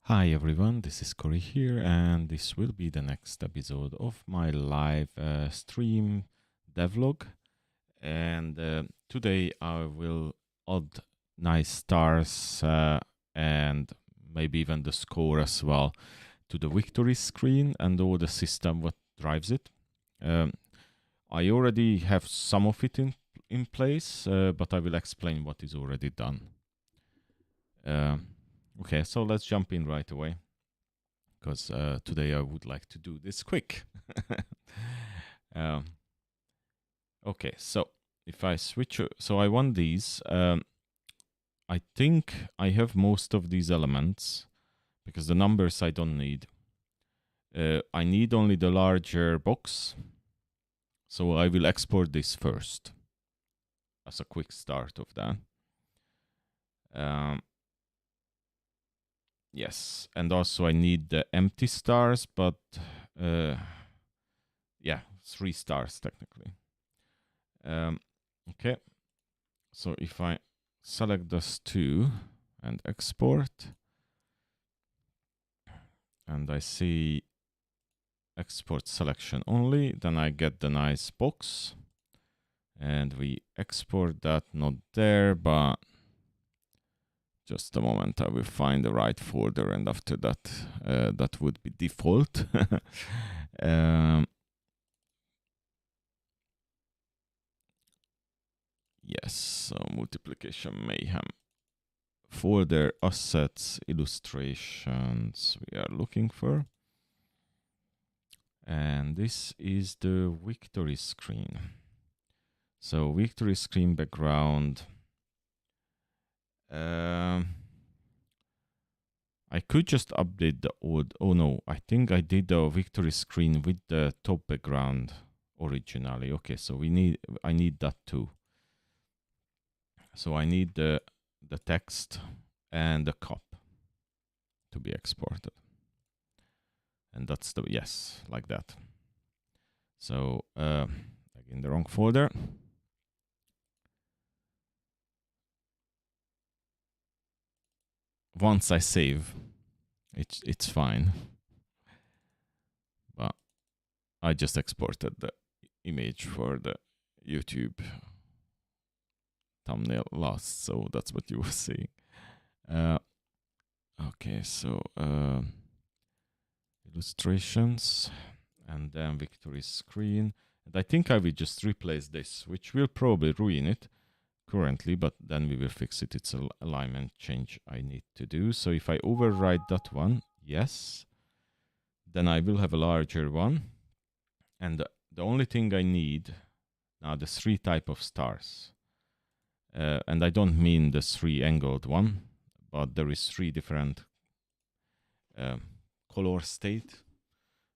Hi everyone, this is Corey here, and this will be the next episode of my live stream devlog. And today I will add nice stars and maybe even the score as well to the victory screen and all the system what drives it. I already have some of it in place, but I will explain what is already done. Okay, so let's jump in right away, because today I would like to do this quick. Okay, so if I switch, so I want these. I think I have most of these elements because the numbers I don't need. I need only the larger box. So I will export this first as a quick start of that. Yes, and also I need the empty stars, but yeah, 3 stars technically. Okay, so if I select those two and export, and I see export selection only, then I get the nice box, and we export that, not there, but just a moment, I will find the right folder, and after that, that would be default. Yes, so Multiplication Mayhem. Folder, assets, illustrations we are looking for. And this is the victory screen. So victory screen background. I could just update the old. Oh no, I think I did the victory screen with the top background originally. Okay, so I need that too. So I need the text and the cup to be exported. And that's the, yes, like that. So again, the wrong folder. Once I save, it's fine. But I just exported the image for the YouTube thumbnail last, so that's what you were seeing. Okay, so illustrations, and then victory screen. And I think I will just replace this, which will probably ruin it currently, but then we will fix it. It's an alignment change I need to do. So if I override that one, yes, then I will have a larger one. And the only thing I need now, the 3 type of stars. And I don't mean the 3 angled one, but there is 3 different color state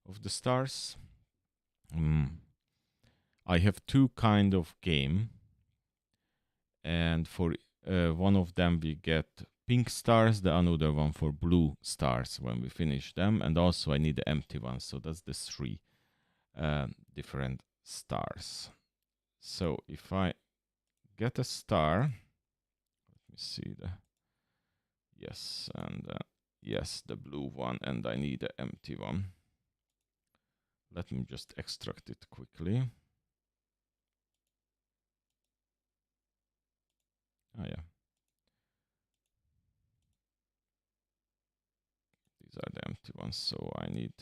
of the stars. I have 2 kind of game, and for one of them we get pink stars, the another one for blue stars when we finish them, and also I need the empty ones, so that's the 3 different stars. So if I get a star, let me see the, yes, and yes, the blue one, and I need the empty one. Let me just extract it quickly. Oh yeah. These are the empty ones, so I need.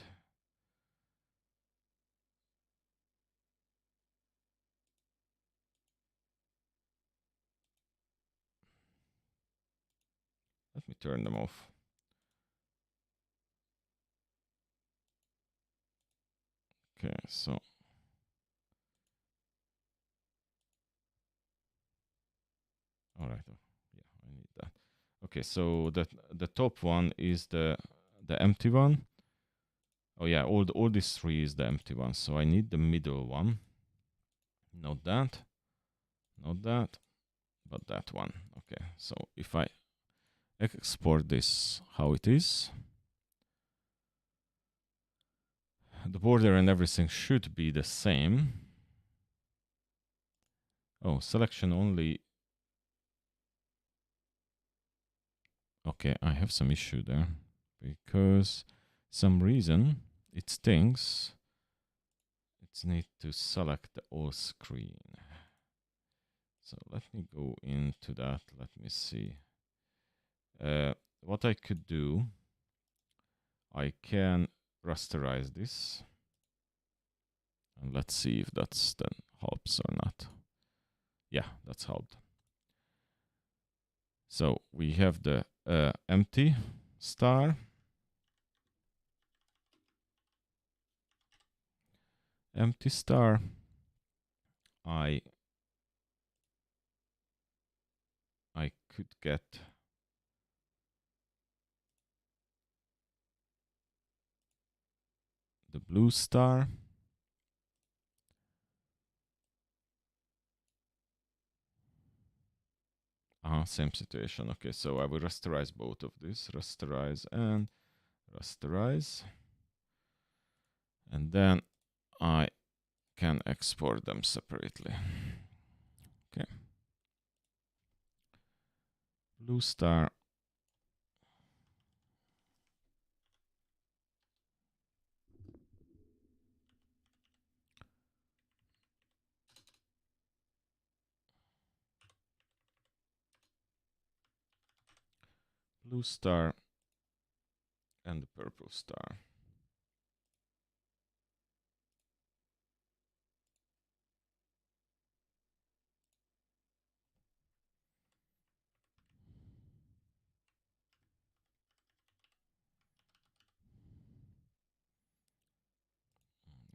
Let me turn them off. Okay, so. All right, yeah, I need that. Okay, so the top one is the empty one. Oh yeah, all these 3 is the empty one. So I need the middle one. Not that, not that, but that one. Okay, so if I export this how it is, the border and everything should be the same. Oh, selection only. Okay, I have some issue there. because some reason it thinks it's need to select the all screen. So let me go into that. Let me see. What I could do, I can rasterize this. And let's see if that's then helps or not. Yeah, that's helped. So we have the empty star. Empty star. I could get the blue star. Same situation. Okay, so I will rasterize both of these. Rasterize and rasterize. And then I can export them separately. Okay. Blue star. Blue star and the purple star.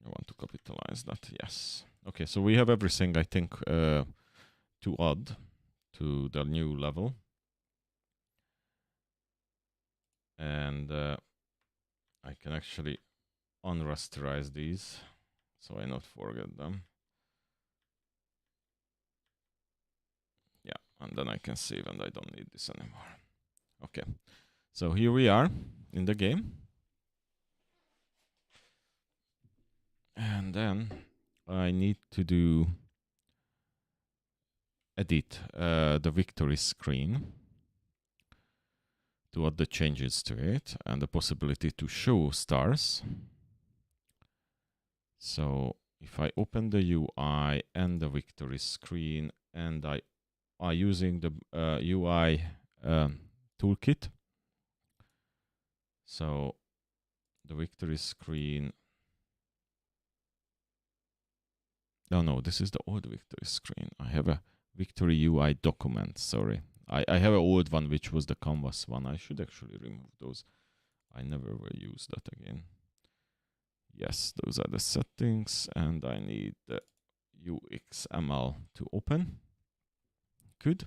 I want to capitalize that, yes. Okay, so we have everything, I think, to add to the new level. And I can actually unrasterize these so I not forget them. Yeah, and then I can save and I don't need this anymore. Okay, so here we are in the game. And then I need to do edit the victory screen to add the changes to it and the possibility to show stars. So if I open the UI and the victory screen and I are using the UI toolkit, so the victory screen, no, this is the old victory screen. I have a victory UI document, sorry. I have an old one, which was the canvas one. I should actually remove those. I never will use that again. Yes, those are the settings, and I need the UXML to open. Good.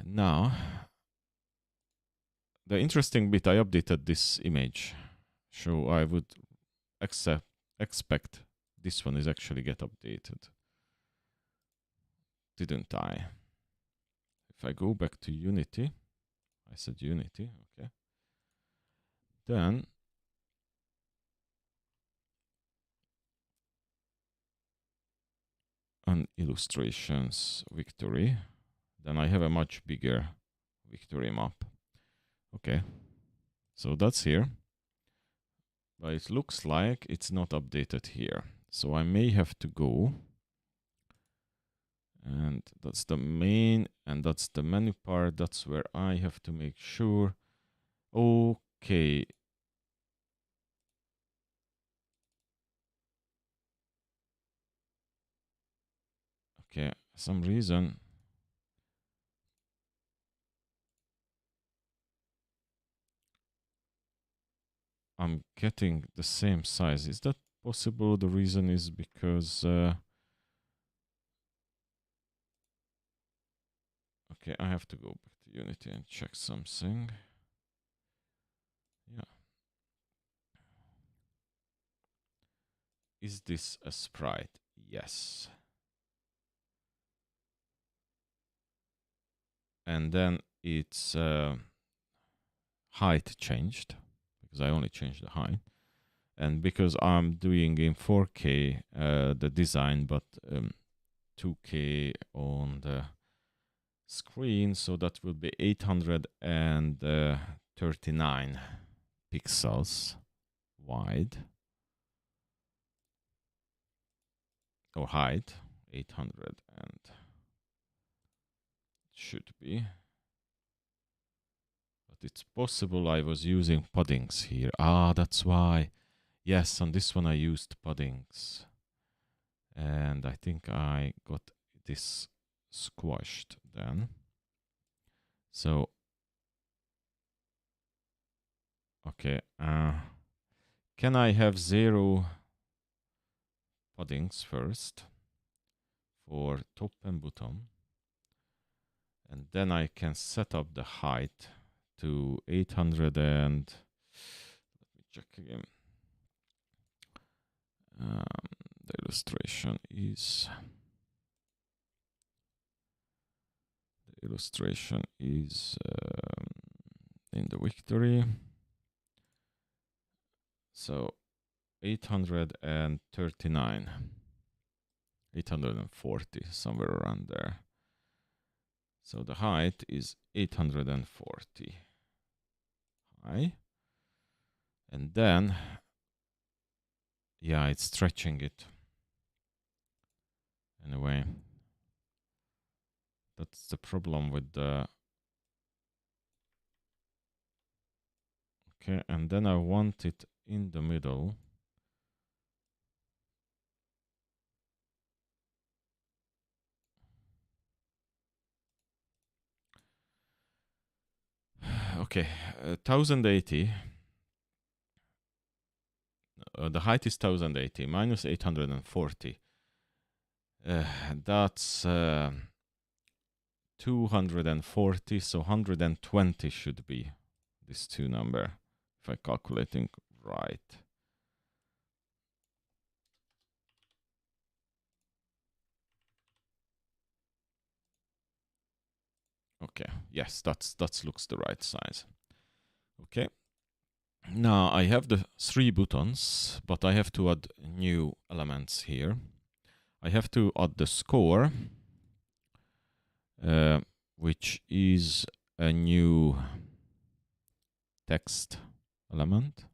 Now, the interesting bit, I updated this image. So I would expect this one is actually get updated. Didn't I? If I go back to Unity, I said Unity, okay. Then on illustrations victory, then I have a much bigger victory map. Okay, so that's here, but it looks like it's not updated here. So I may have to go, and that's the main, and that's the menu part. That's where I have to make sure. Okay. Okay, some reason I'm getting the same size. Is that possible? The reason is because okay, I have to go back to Unity and check something. Yeah. Is this a sprite? Yes. And then its height changed, because I only changed the height. And because I'm doing in 4K the design, but 2K on the screen, so that will be 839 pixels wide or height. 800 and should be, but it's possible I was using paddings here. Ah, that's why. Yes, on this one I used paddings, and I think I got this squashed then. So okay, can I have 0 paddings first for top and bottom, and then I can set up the height to 800 and let me check again. The illustration is in the victory. So 839, 840, somewhere around there. So the height is 840 high. And then, yeah, it's stretching it. Anyway, that's the problem with the... Okay, and then I want it in the middle. Okay, 1080. The height is 1080 minus 840. That's 240, so 120 should be this 2 number, if I'm calculating right. Okay, yes, that looks the right size. Okay, now I have the 3 buttons, but I have to add new elements here. I have to add the score, which is a new text element.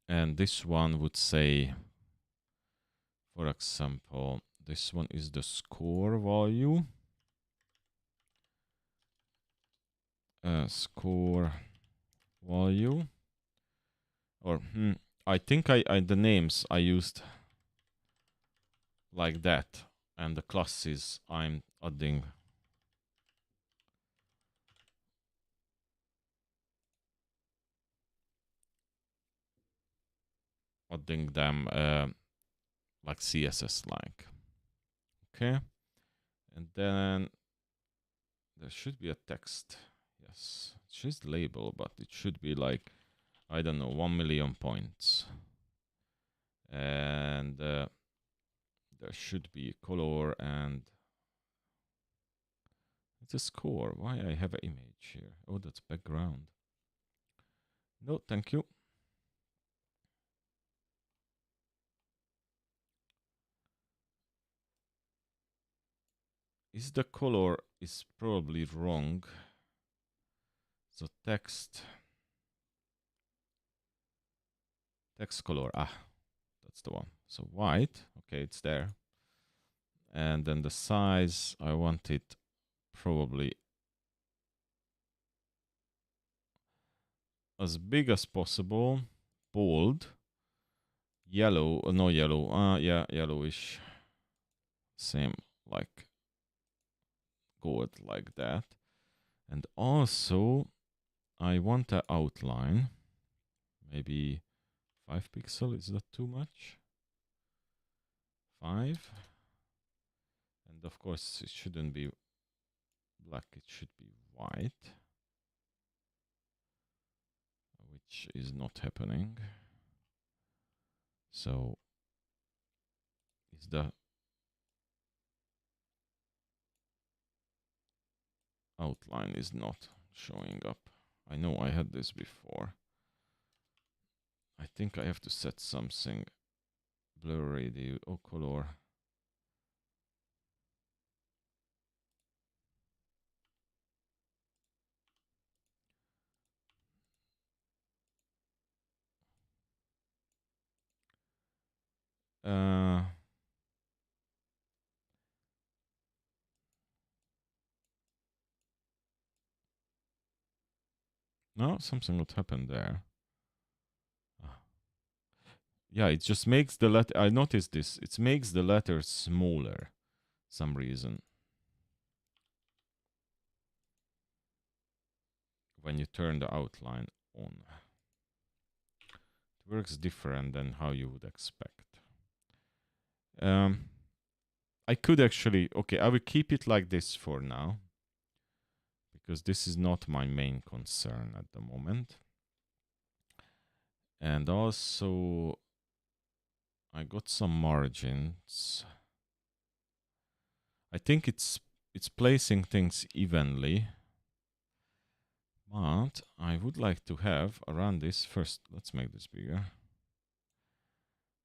And this one would say, for example, this one is the score value. Score value. Or I think the names I used like that, and the classes I'm adding them like CSS like. Okay, and then there should be a text. Yes, it's just label, but it should be like, I don't know, 1 million points. And there should be a color, and it's a score. Why I have an image here? Oh, that's background. No, thank you. Is the color is probably wrong. So text color, that's the one. So white, okay, it's there. And then the size, I want it probably as big as possible, bold, yellow, no yellow, yeah, yellowish, same, like gold, like that. And also I want an outline, maybe 5 pixels, is that too much? 5. And of course it shouldn't be black, it should be white, which is not happening. So is the outline is not showing up. I know I had this before. I think I have to set something blur radius, color. No, something would happen there. Yeah, it just makes the letter. I noticed this. It makes the letters smaller, some reason. When you turn the outline on, it works different than how you would expect. I could actually. Okay, I will keep it like this for now, because this is not my main concern at the moment. And also, I got some margins. I think it's placing things evenly, but I would like to have around this first. Let's make this bigger,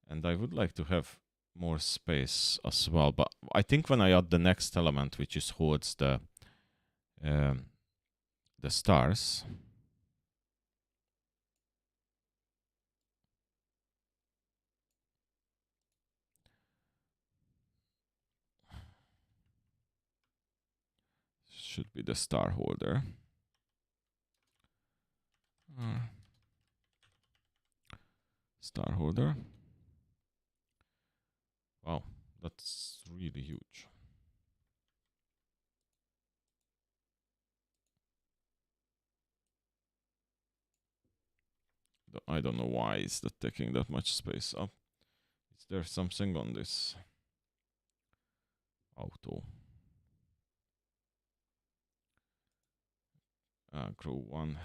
and I would like to have more space as well. But I think when I add the next element, which is towards the stars. Should be the star holder. Star holder. Wow, that's really huge. I don't know why is that taking that much space up. Is there something on this? Auto. Grow one.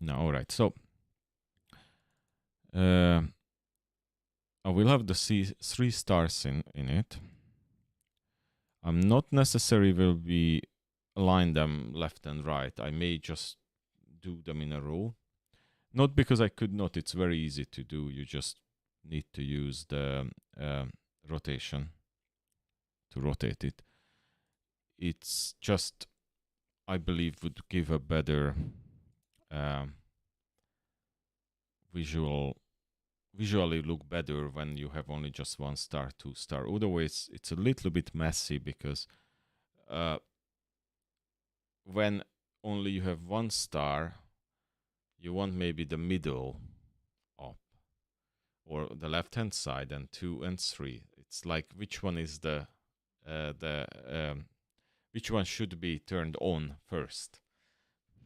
No, all right. So I will have the 3 stars in it. I'm not necessarily will be align them left and right. I may just do them in a row. Not because I could not. It's very easy to do. You just need to use the rotation to rotate it. It's just, I believe, would give a better visually look better when you have only just 1 star, 2 star. Otherwise, it's a little bit messy because when only you have 1 star, you want maybe the middle up or the left-hand side and 2 and 3. It's like which one is which one should be turned on first?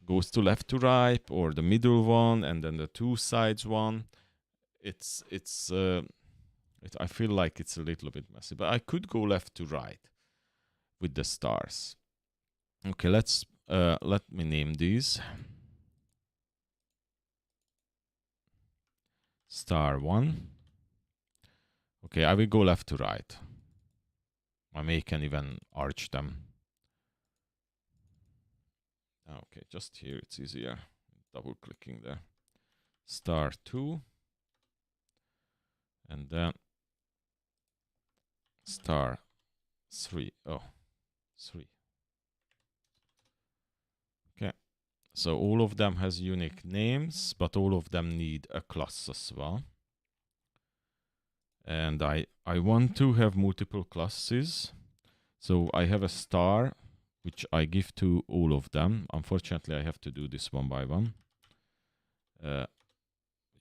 Goes to left to right, or the middle one and then the 2 sides one. I feel like it's a little bit messy, but I could go left to right with the stars. Okay, let me name these. Star 1. Okay, I will go left to right. I may can even arch them. Okay, just here it's easier. Double clicking there. Star 2. And then star 3. Oh, 3. Okay, so all of them has unique names, but all of them need a class as well. And I want to have multiple classes. So I have a star, which I give to all of them. Unfortunately, I have to do this one by one.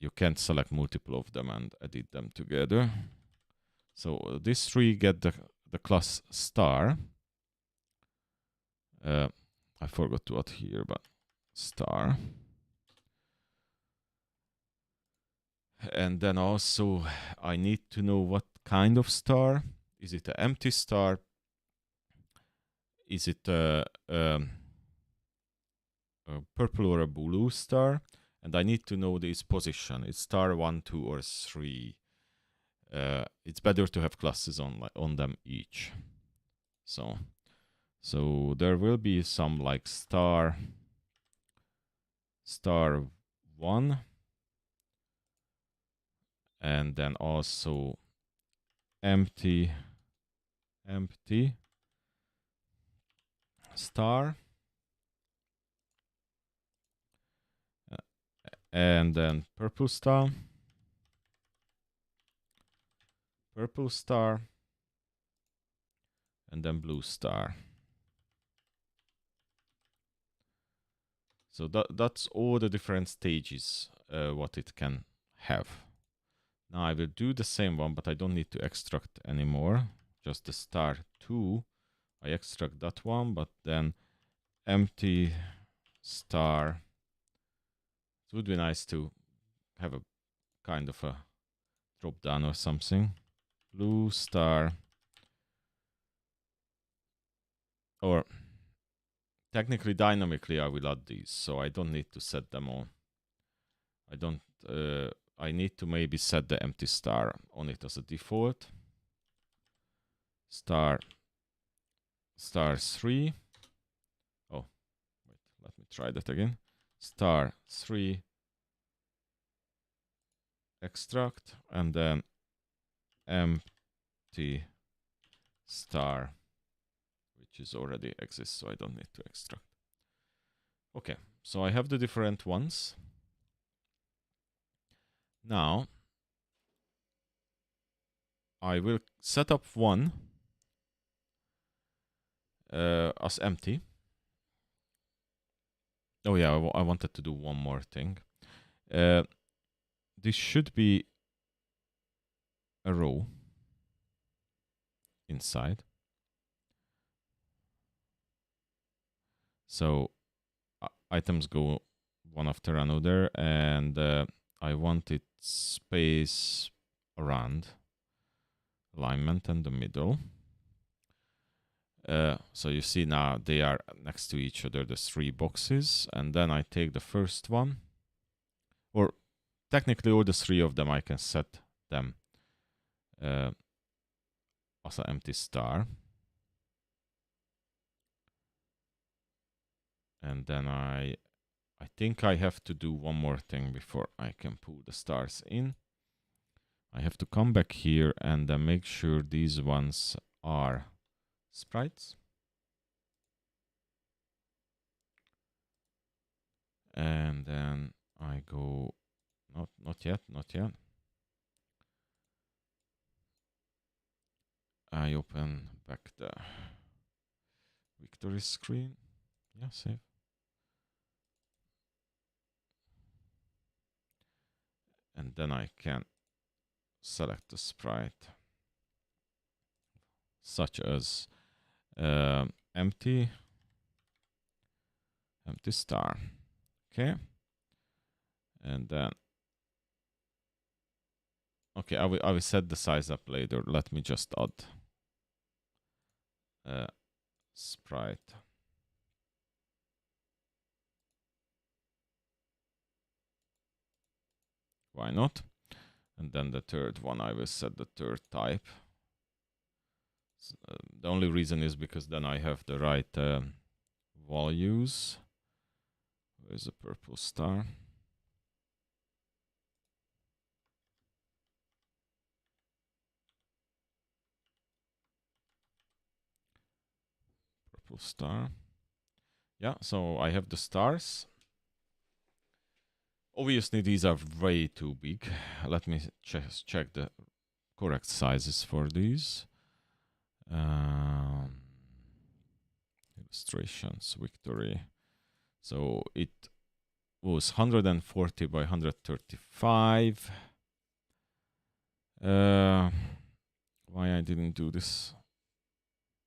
You can't select multiple of them and edit them together. So these 3 get the class star. I forgot to add here, but star. And then also I need to know what kind of star. Is it an empty star? Is it a purple or a blue star? And I need to know this position. It's star 1, 2, or 3. It's better to have classes on them each. So there will be some like star star 1, and then also empty star, and then purple star, and then blue star. So that's all the different stages what it can have. Now I will do the same one, but I don't need to extract anymore. Just the star 2, I extract that one, but then empty star. It would be nice to have a kind of a drop down or something. Blue star, or technically dynamically I will add these, so I don't need to set them on. I need to maybe set the empty star on it as a default. Star 3. Oh, wait, let me try that again. Star 3 extract, and then empty star, which is already exists, so I don't need to extract. Okay, so I have the different ones. Now I will set up one as empty. Oh yeah, I wanted to do one more thing. This should be a row inside. So items go one after another, and I want it space around alignment and the middle. So you see now they are next to each other, the 3 boxes, and then I take the first one, or technically all the 3 of them I can set them as an empty star. And then I think I have to do one more thing before I can pull the stars in. I have to come back here and then make sure these ones are sprites. And then I go, not yet. I open back the victory screen. Yeah, save. And then I can select a sprite such as empty star. Okay. And then okay, I will set the size up later. Let me just add sprite. Why not? And then the third one, I will set the third type. The only reason is because then I have the right values. Where's the purple star? Purple star. Yeah, so I have the stars. Obviously, these are way too big. Let me check the correct sizes for these. Illustrations, victory. So it was 140 by 135. Why I didn't do this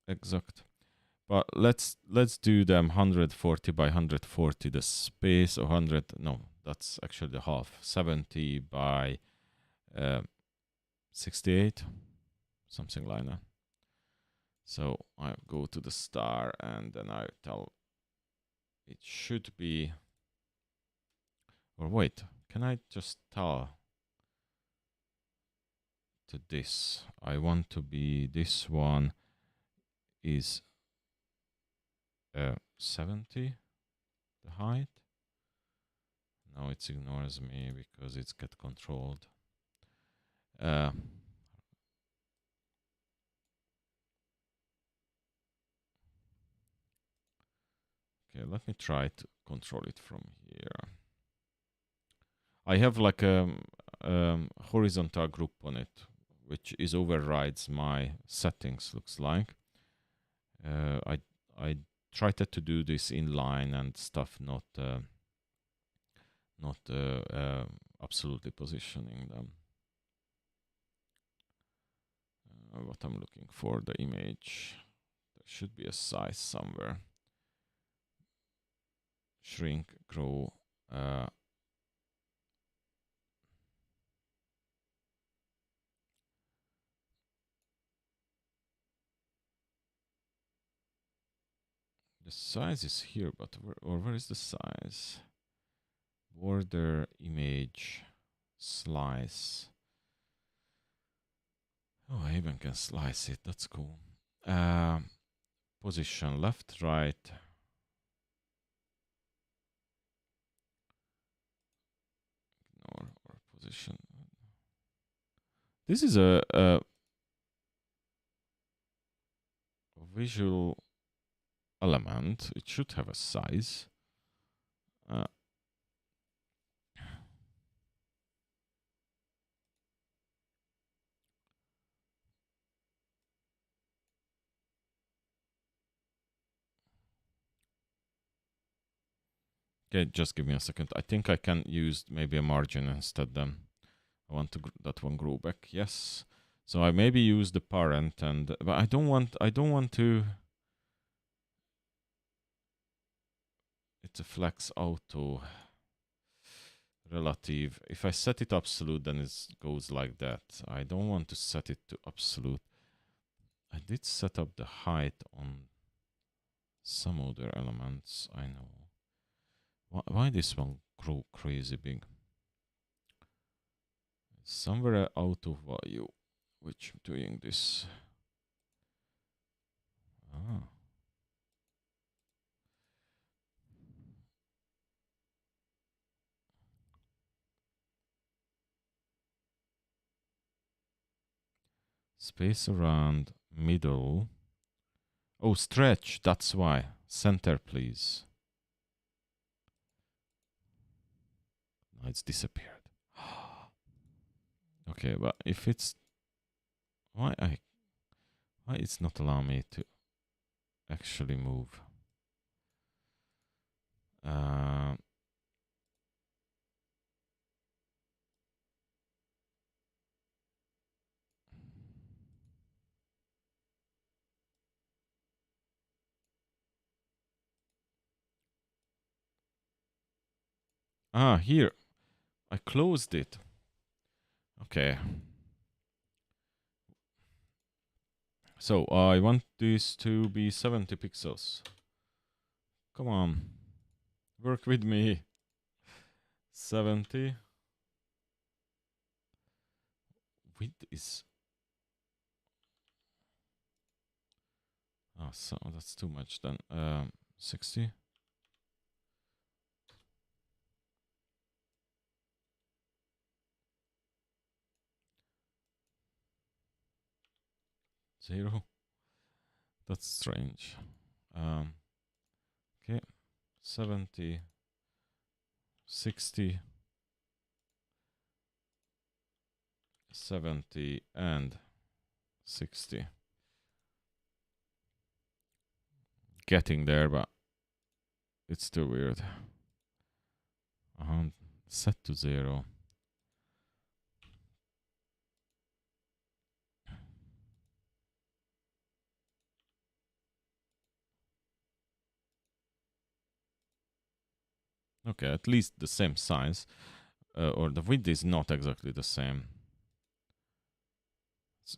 exact? But let's do them 140 by 140. The space, 100. No, that's actually the half. 70 by 68, something like that. So I go to the star and then I tell it should be. Or wait, can I just tell to this? I want to be this one is 70, the height. Now it ignores me because it's get controlled. Okay, let me try to control it from here. I have like a horizontal group on it, which is overrides my settings, looks like. I tried to do this inline and stuff, not absolutely positioning them. What I'm looking for, the image. There should be a size somewhere. Shrink, grow. The size is here, but where is the size? Border, image, slice. Oh, I even can slice it. That's cool. Position left, right. Ignore or position. This is a visual element. It should have a size. Okay, just give me a second. I think I can use maybe a margin instead then. I want to that one grow back. Yes. So I maybe use the parent but I don't want to. It's a flex auto relative. If I set it absolute, then it goes like that. I don't want to set it to absolute. I did set up the height on some other elements, I know. Why this one grow crazy big? Somewhere out of value, which doing this. Space around middle. Oh, stretch, that's why. Center, please. No, it's disappeared. Okay, but if it's why it's not allowing me to actually move? Here. I closed it. Okay. So I want this to be 70 pixels. Come on. Work with me. 70. Width is... Oh, so that's too much then. 60. Zero. That's strange. Okay. 70. 60. 70 and 60. Getting there, but it's too weird. Set to 0. Okay, at least the same size. Or the width is not exactly the same.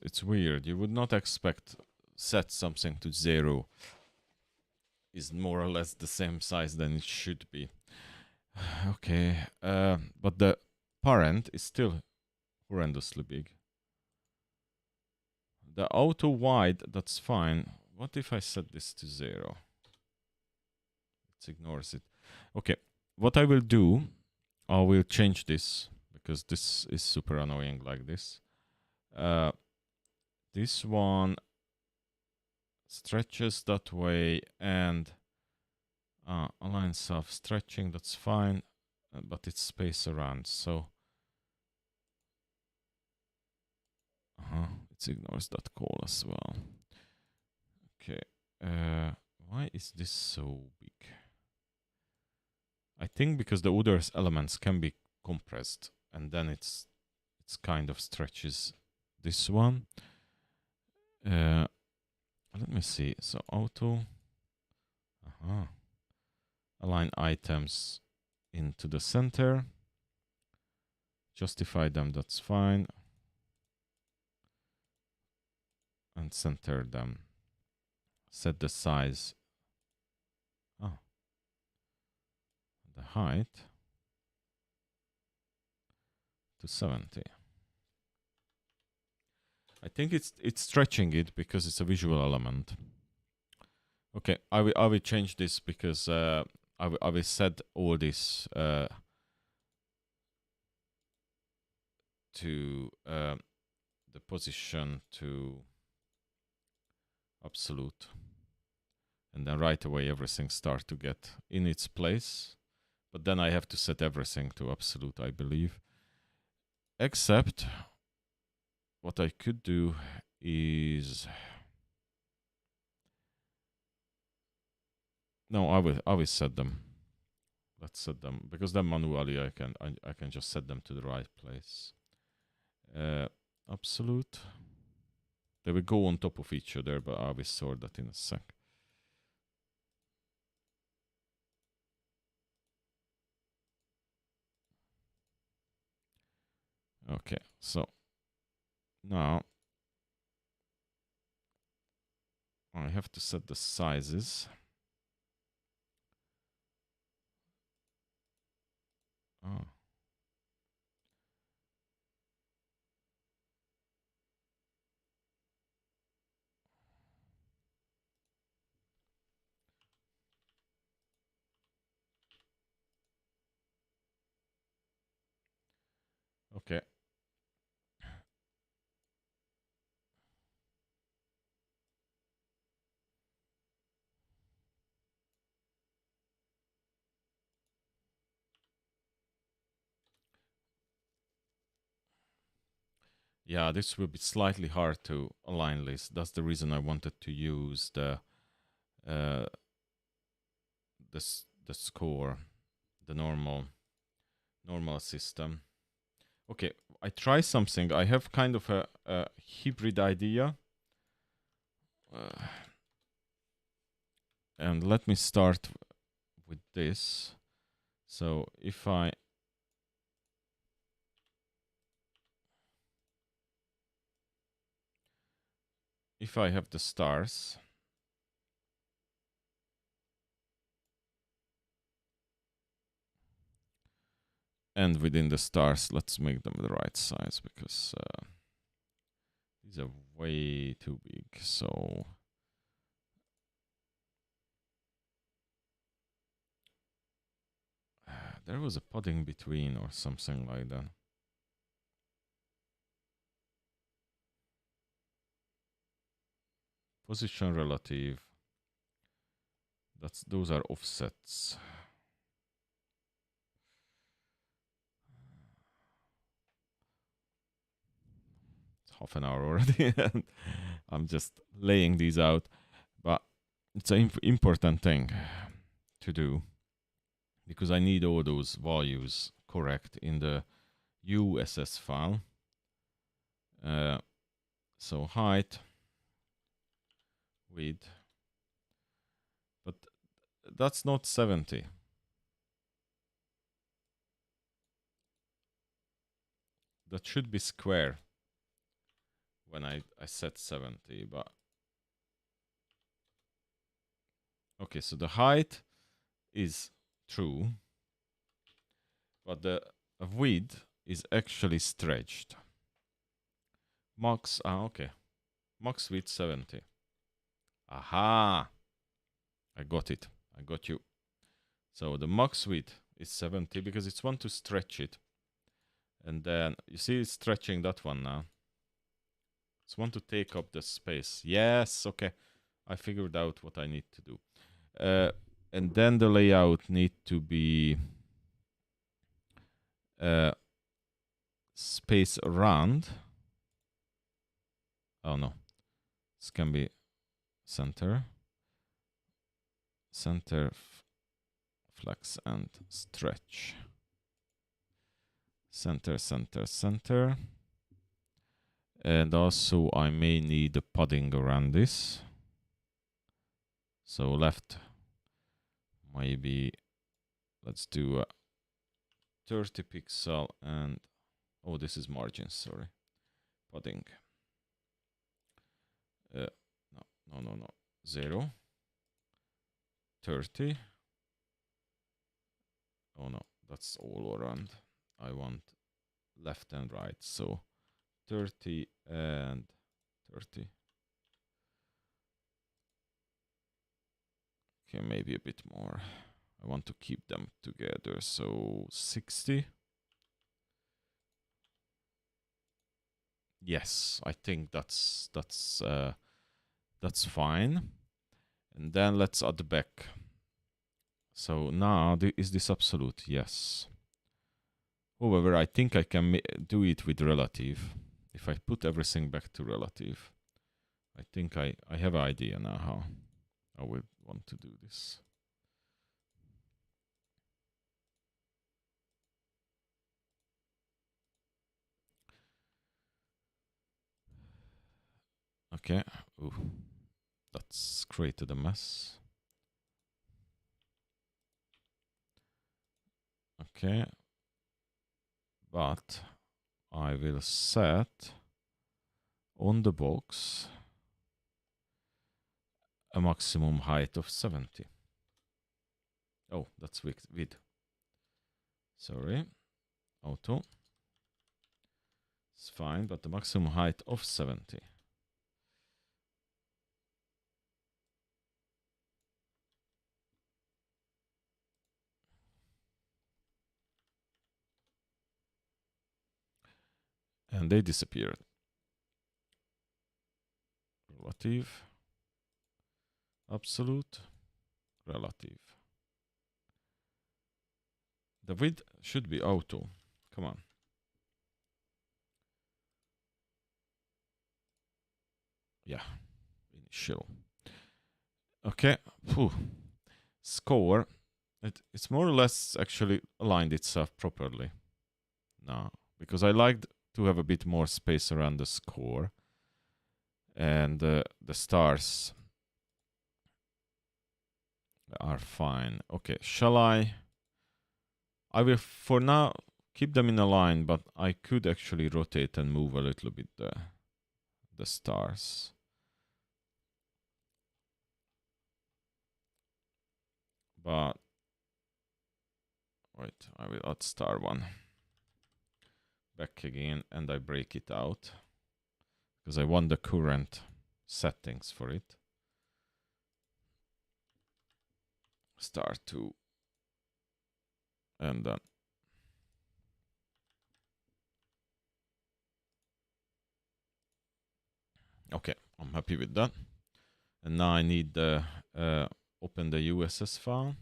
It's weird. You would not expect set something to 0 is more or less the same size than it should be. Okay, but the parent is still horrendously big. The auto wide, that's fine. What if I set this to 0? It ignores it. Okay, what I will do, I will change this because this is super annoying like this. This one stretches that way and align self stretching, that's fine, but it's space around, so it ignores that call as well. Okay, why is this so big? I think because the other elements can be compressed and then it's kind of stretches this one. Let me see. So auto align items into the center, justify them, that's fine, and center them. Set the size, the height to 70. I think it's stretching it because it's a visual element. Okay, I will change this because I will set all this to the position to absolute, and then right away everything starts to get in its place. But then I have to set everything to absolute, I believe. Except what I could do is no, I will set them. Let's set them because then manually I can just set them to the right place. Absolute. They will go on top of each other, but I will sort that in a sec. Okay, so now I have to set the sizes. Okay. Yeah, this will be slightly hard to align list. That's the reason I wanted to use the score, the normal system. Okay, I try something. I have kind of a hybrid idea. And let me start with this. So if I have the stars, and within the stars, let's make them the right size because these are way too big. So there was a padding between or something like that. Position relative. Those are offsets. It's half an hour already, and I'm just laying these out. But it's an important thing to do because I need all those values correct in the USS file. So height, width, but that's not 70. That should be square when I set 70, but okay, so the height is true, but the width is actually stretched. Max, okay. Max width 70. Aha! I got it. I got you. So the max width is 70 because it's want to stretch it. And then you see it's stretching that one now. It's want to take up the space. Yes, okay. I figured out what I need to do. And then the layout need to be space around. Oh no, this can be center, flex and stretch. Center. And also I may need a padding around this. So left, maybe let's do a 30 pixel and, oh, this is margins, sorry. Padding. No. 0. 30. Oh no, that's all around. I want left and right, so 30 and 30. Okay, maybe a bit more. I want to keep them together, so 60. Yes, I think that's fine. And then let's add back. So now, is this absolute? Yes. However, I think I can do it with relative. If I put everything back to relative, I think I have an idea now how I would want to do this. Okay. Ooh, that's created a mess. Okay. But I will set on the box a maximum height of 70. Oh, that's width. Sorry. Auto. It's fine, but the maximum height of 70. And they disappeared. Relative. Absolute. Relative. The width should be auto. Come on. Yeah. Initial. Okay. Whew. Score. It's more or less actually aligned itself properly now, because I liked to have a bit more space around the score, and the stars are fine. Okay, shall I will for now keep them in a line, but I could actually rotate and move a little bit the stars. But wait, I will add star 1 back again, and I break it out because I want the current settings for it. Star 2, and then okay, I'm happy with that. And now I need to open the USS file.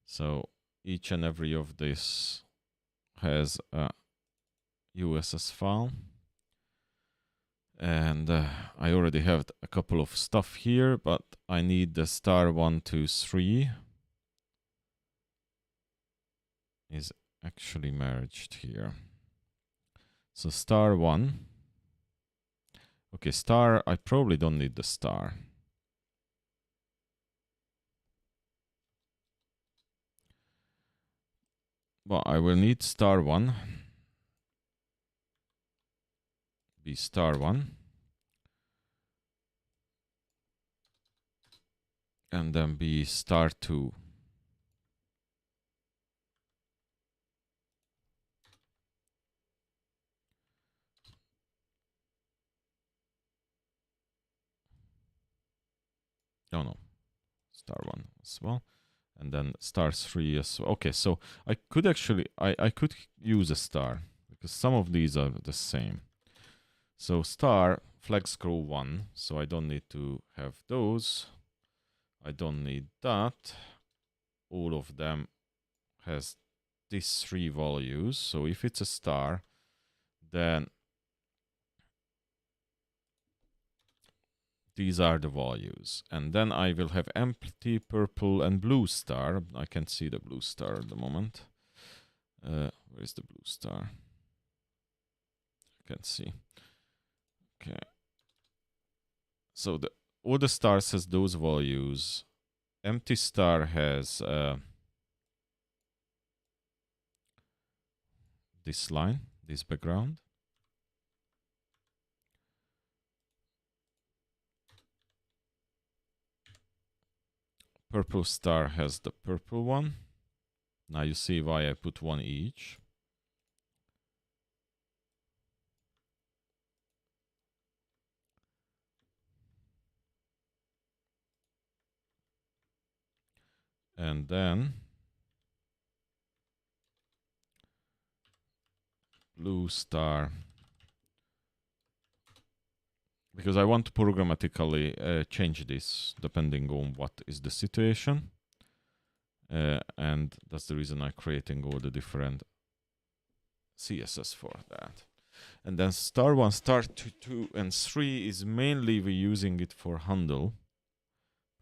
So each and every of this has a USS file. And I already have a couple of stuff here, but I need the star 1, 2, 3 is actually merged here. So star 1. Okay, star, I probably don't need the star. Well, I will need star 1. Be star 1. And then be star 2. No. star 1 as well, and then star 3 as well. Okay, so I could actually, I could use a star, because some of these are the same. So star flag scroll 1, so I don't need to have those. I don't need that. All of them has these 3 values. So if it's a star, then these are the values. And then I will have empty, purple, and blue star. I can't see the blue star at the moment. Where's the blue star? I can't see. Okay. So all the stars has those values. Empty star has this line, this background. Purple star has the purple one. Now you see why I put one each. And then blue star, because I want to programmatically change this depending on what is the situation. And that's the reason I'm creating all the different CSS for that. And then star 1, star 2, 2, and 3 is mainly we're using it for handle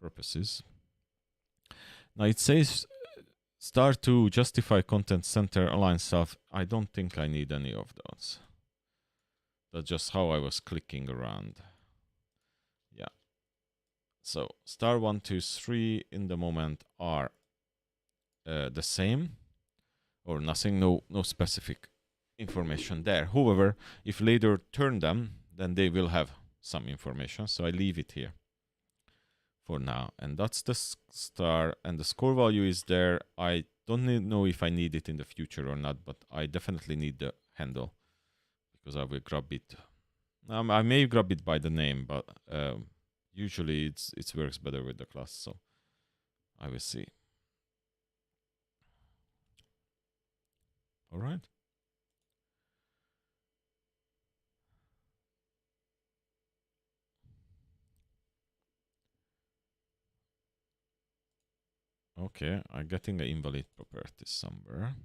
purposes. Now it says star 2, justify content center, align self. I don't think I need any of those. That's just how I was clicking around. Yeah. So star 1, 2, 3 in the moment are the same, or nothing, no specific information there. However, if later turn them, then they will have some information. So I leave it here for now. And that's the star, and the score value is there. I don't know if I need it in the future or not, but I definitely need the handle, because I will grab it. I may grab it by the name, but usually it works better with the class. So I will see. All right. Okay, I'm getting an invalid property somewhere.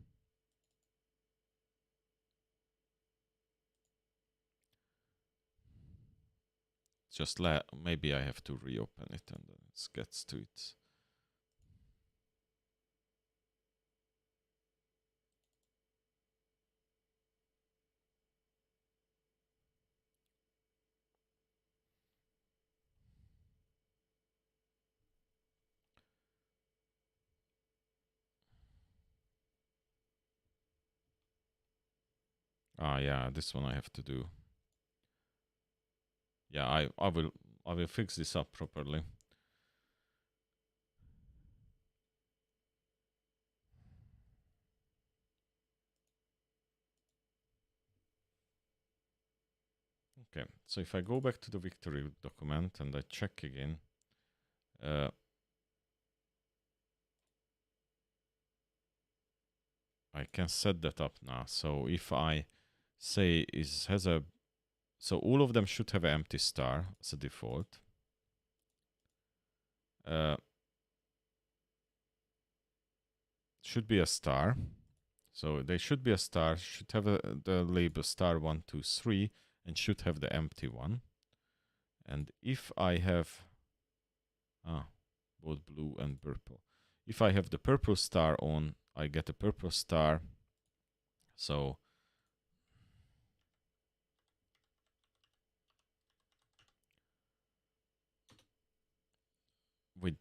Just maybe I have to reopen it and then it gets to it. Ah, yeah, this one I have to do. Yeah, I will fix this up properly. Okay, so if I go back to the victory document and I check again, I can set that up now. So if I say so all of them should have an empty star as a default. Should be a star. So they should be a star, should have the label star 1, 2, 3, and should have the empty one. And if I have both blue and purple. If I have the purple star on, I get a purple star. So with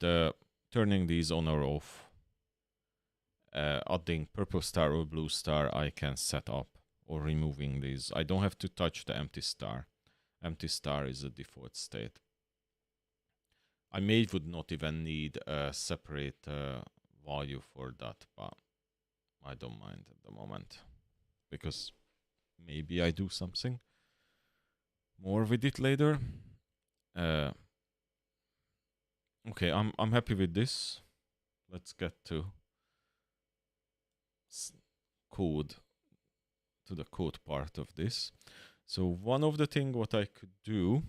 turning these on or off, adding purple star or blue star, I can set up, or removing these. I don't have to touch the empty star. Empty star is a default state. I would not even need a separate value for that, but I don't mind at the moment, because maybe I do something more with it later. Okay, I'm happy with this. Let's get to code, to the code part of this. So one of the things what I could do,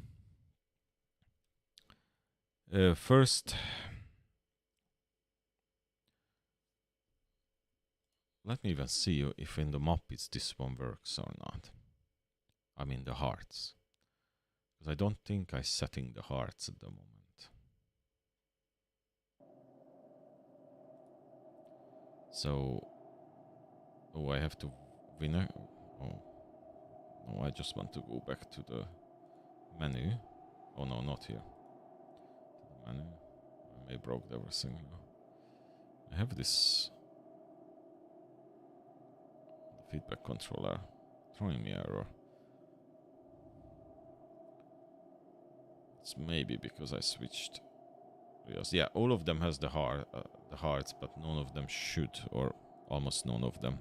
first, let me even see if in the map this one works or not. I mean the hearts, because I don't think I'm setting the hearts at the moment. So, oh, I have to win a, oh, no, I just want to go back to the menu. Oh no, not here. The menu. I may broke everything now. I have this feedback controller throwing me error. It's maybe because I switched. Yeah, all of them has the hearts, but none of them should, or almost none of them.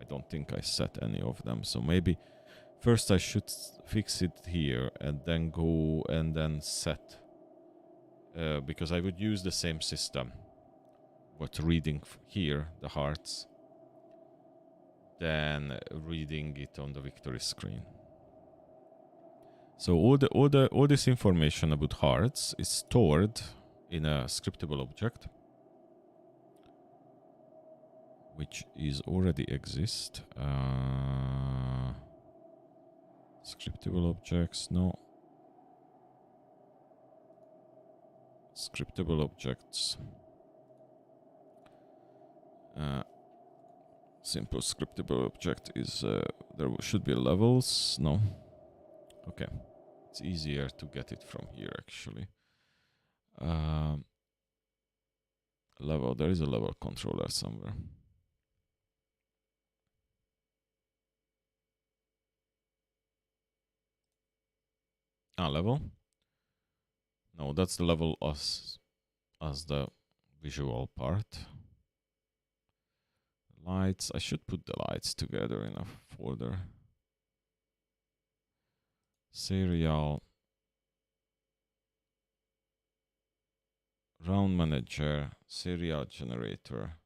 I don't think I set any of them, so maybe first I should fix it here and then go and then set, because I would use the same system, but reading here the hearts, then reading it on the victory screen. So all this information about hearts is stored in a scriptable object, which is already exist. Scriptable objects, no. Scriptable objects. Simple scriptable object is, there should be levels, no. Okay, it's easier to get it from here actually. Level, there is a level controller somewhere. Level? No, that's the level as the visual part. Lights, I should put the lights together in a folder. Serial. Round manager, serial generator.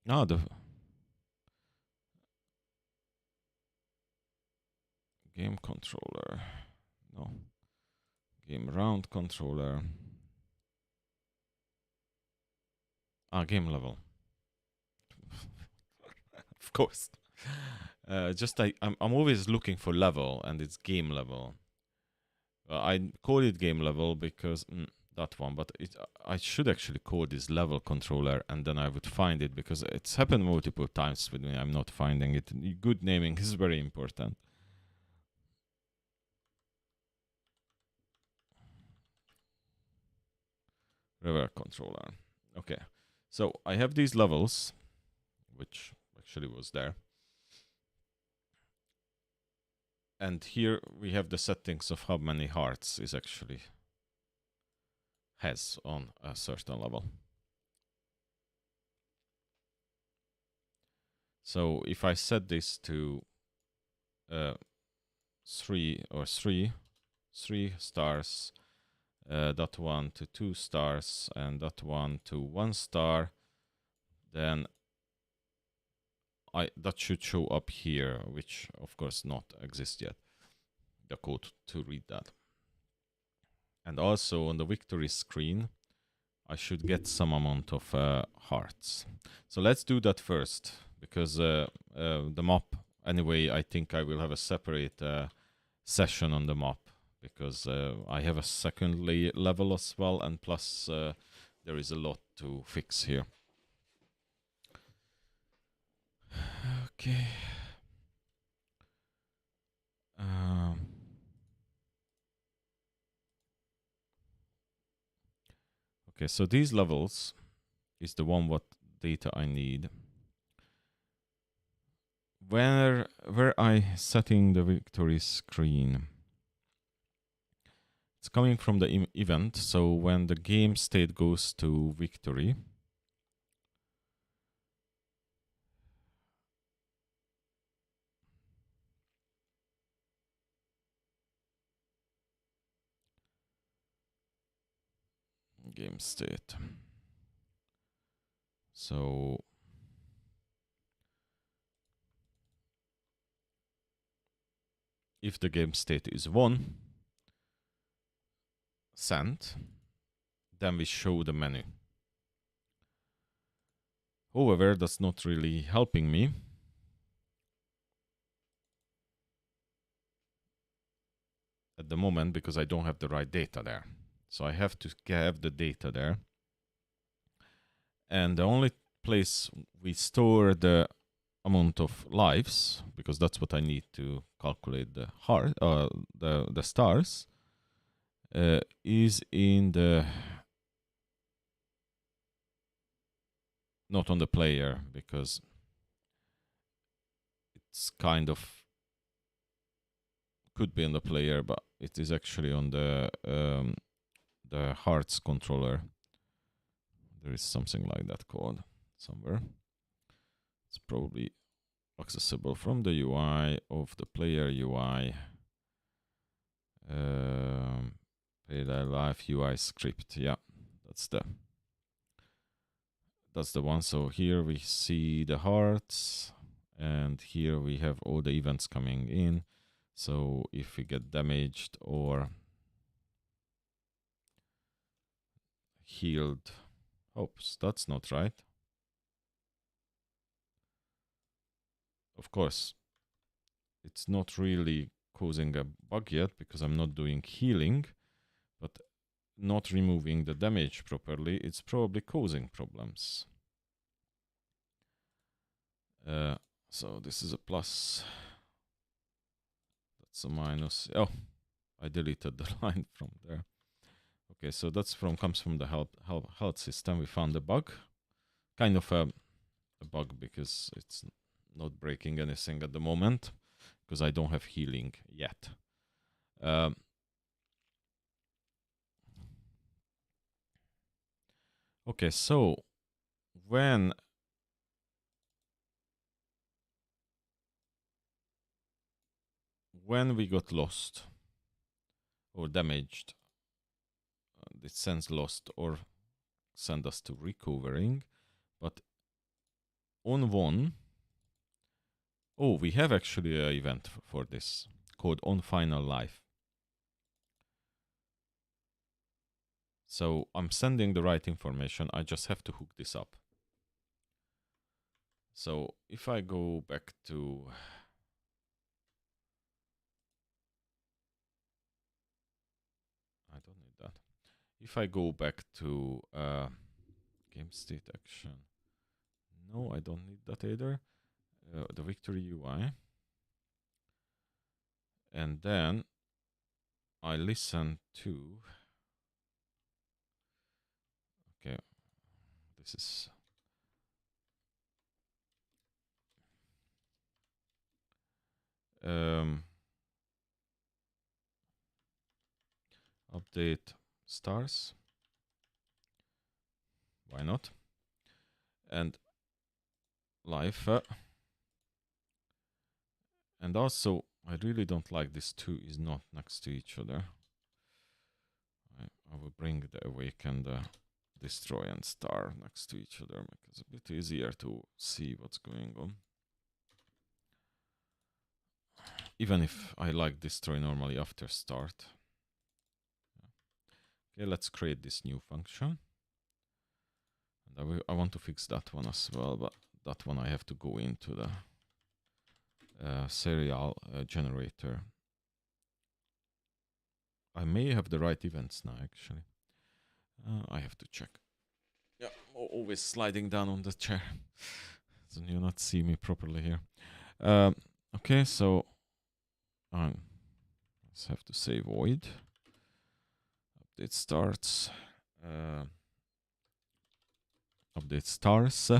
The game controller. No. Game round controller. Game level. Of course. I'm always looking for level, and it's game level. I call it game level because that one, but I should actually call this level controller, and then I would find it, because it's happened multiple times with me. I'm not finding it. Good naming is very important. Level controller. Okay, so I have these levels, which actually was there. And here we have the settings of how many hearts is actually has on a certain level. So if I set this to 3 stars, that one to 2 stars, and that one to 1 star, then that should show up here, which of course not exist yet, the code to read that. And also on the victory screen, I should get some amount of hearts. So let's do that first, because the map, anyway, I think I will have a separate session on the map, because I have a second level as well, and plus there is a lot to fix here. Okay. Okay, so these levels is the one what data I need. Where I setting the victory screen? It's coming from the event, so when the game state goes to victory, game state. So if the game state is 1, sent, then we show the menu. However, that's not really helping me. At the moment, because I don't have the right data there. So I have to have the data there. And the only place we store the amount of lives, because that's what I need to calculate the the stars, is in the not on the player, because it's kind of could be on the player, but it is actually on the hearts controller. There is something like that called somewhere. It's probably accessible from the UI of the player UI. Payday Life UI script. Yeah, that's the one. So here we see the hearts, and here we have all the events coming in. So if we get damaged or healed, oops, that's not right. Of course, it's not really causing a bug yet because I'm not doing healing, but not removing the damage properly, it's probably causing problems. So this is a plus. That's a minus. Oh, I deleted the line from there. Okay, so that's comes from the health system. We found a bug, kind of a bug because it's not breaking anything at the moment because I don't have healing yet. Okay, so when we got lost or damaged, it sends lost or send us to recovering, but on 1, oh, we have actually an event for this called on final life. So I'm sending the right information. I just have to hook this up. So if I go back to I don't need that. If I go back to game state action, no, I don't need that either. The victory UI, and then I listen to. Okay, this is. Update stars. Why not? And life. And also, I really don't like this 2 is not next to each other. I will bring the awaken, the destroy and star next to each other, make it a bit easier to see what's going on. Even if I like destroy normally after start. Okay, let's create this new function. And I want to fix that one as well, but that one I have to go into the serial generator. I may have the right events now, actually. I have to check. Yeah, always sliding down on the chair. So you not see me properly here. Okay, so let's have to say void. Update starts. Update stars.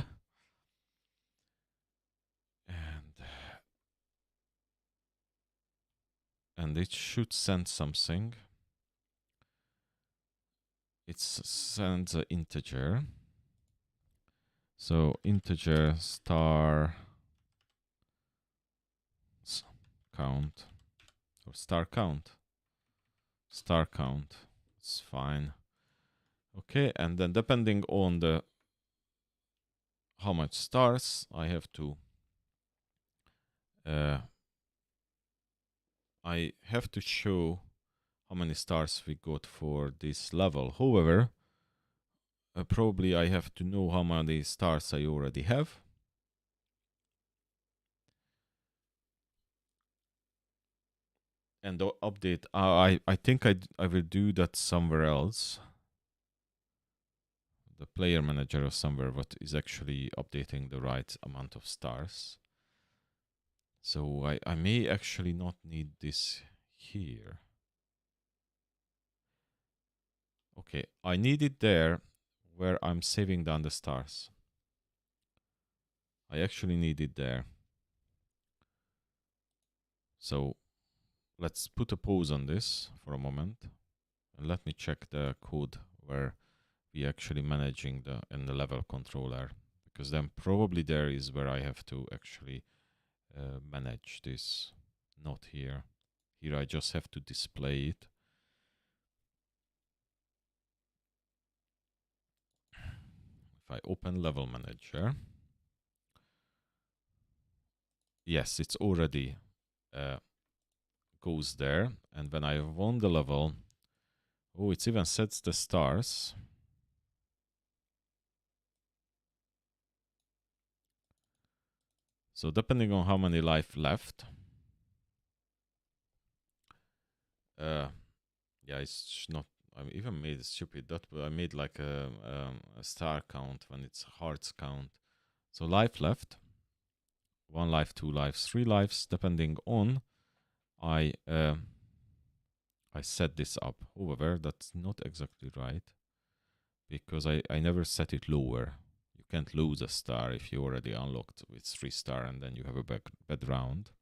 And it should send something. It sends an integer. So integer star count or star count. Star count. It's fine. Okay, and then depending on the how much stars I have to show how many stars we got for this level. However, probably I have to know how many stars I already have. And the update, I think I will do that somewhere else. The player manager or somewhere, what is actually updating the right amount of stars. So I may actually not need this here. Okay, I need it there where I'm saving down the stars. I actually need it there. So let's put a pause on this for a moment. And let me check the code where we actually managing in the level controller, because then probably there is where I have to actually manage this. Not here. Here I just have to display it. If I open level manager, yes, it's already goes there. And when I won the level, oh, it even sets the stars. So depending on how many life left, yeah, it's not. I even made it stupid. That I made like a star count when it's hearts count. So life left, 1 life, 2 lives, 3 lives, depending on. I set this up. However, that's not exactly right, because I never set it lower. You can't lose a star if you already unlocked with 3 star and then you have a bad round.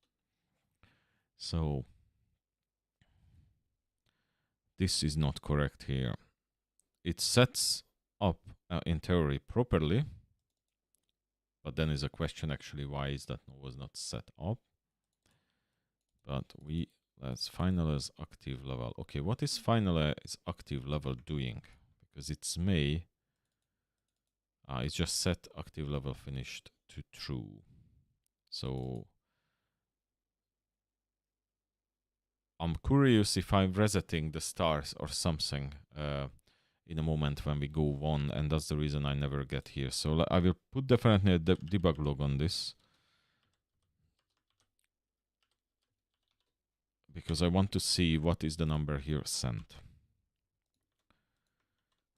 So this is not correct here. It sets up in theory properly, but then is a question actually why is that was not set up. But let's finalize active level. Okay, what is finalize active level doing? Because it's it's just set active level finished to true. So I'm curious if I'm resetting the stars or something in a moment when we go on, and that's the reason I never get here. So I will put definitely a debug log on this, because I want to see what is the number here sent.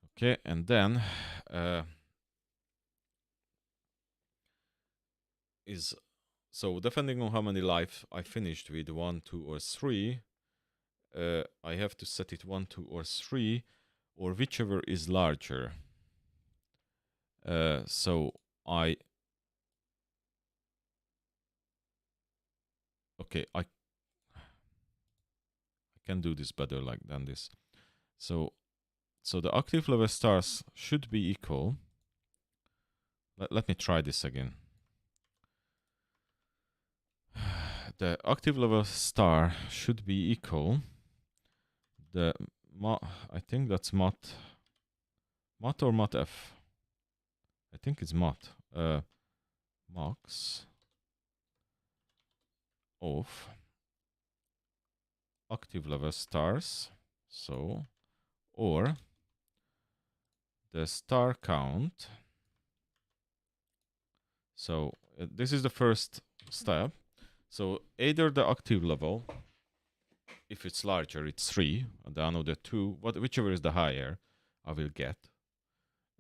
Okay, and then so depending on how many life I finished with, 1, 2, or 3, I have to set it 1, 2, or 3, or whichever is larger. So I can do this better than this. So the active level stars should be equal. Let me try this again. The active level star should be equal. I think that's mot or mot f. I think it's mot. Max of active level stars. So, or the star count. So this is the first step. So either the active level, if it's larger, it's 3, and the another 2, whichever is the higher, I will get.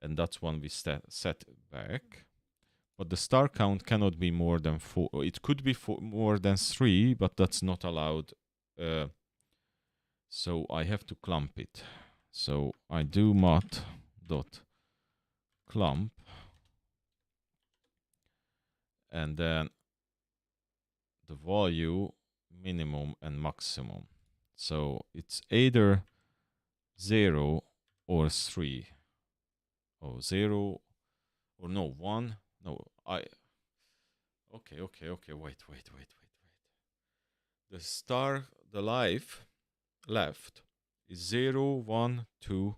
And that's one we set back. But the star count cannot be more than 4. It could be more than 3, but that's not allowed. So I have to clump it. So I do mot.clump, and then the value minimum and maximum. So it's either 0 or 3. Oh, 0 or no, 1. No, okay, wait. The life left is 0, 1, 2,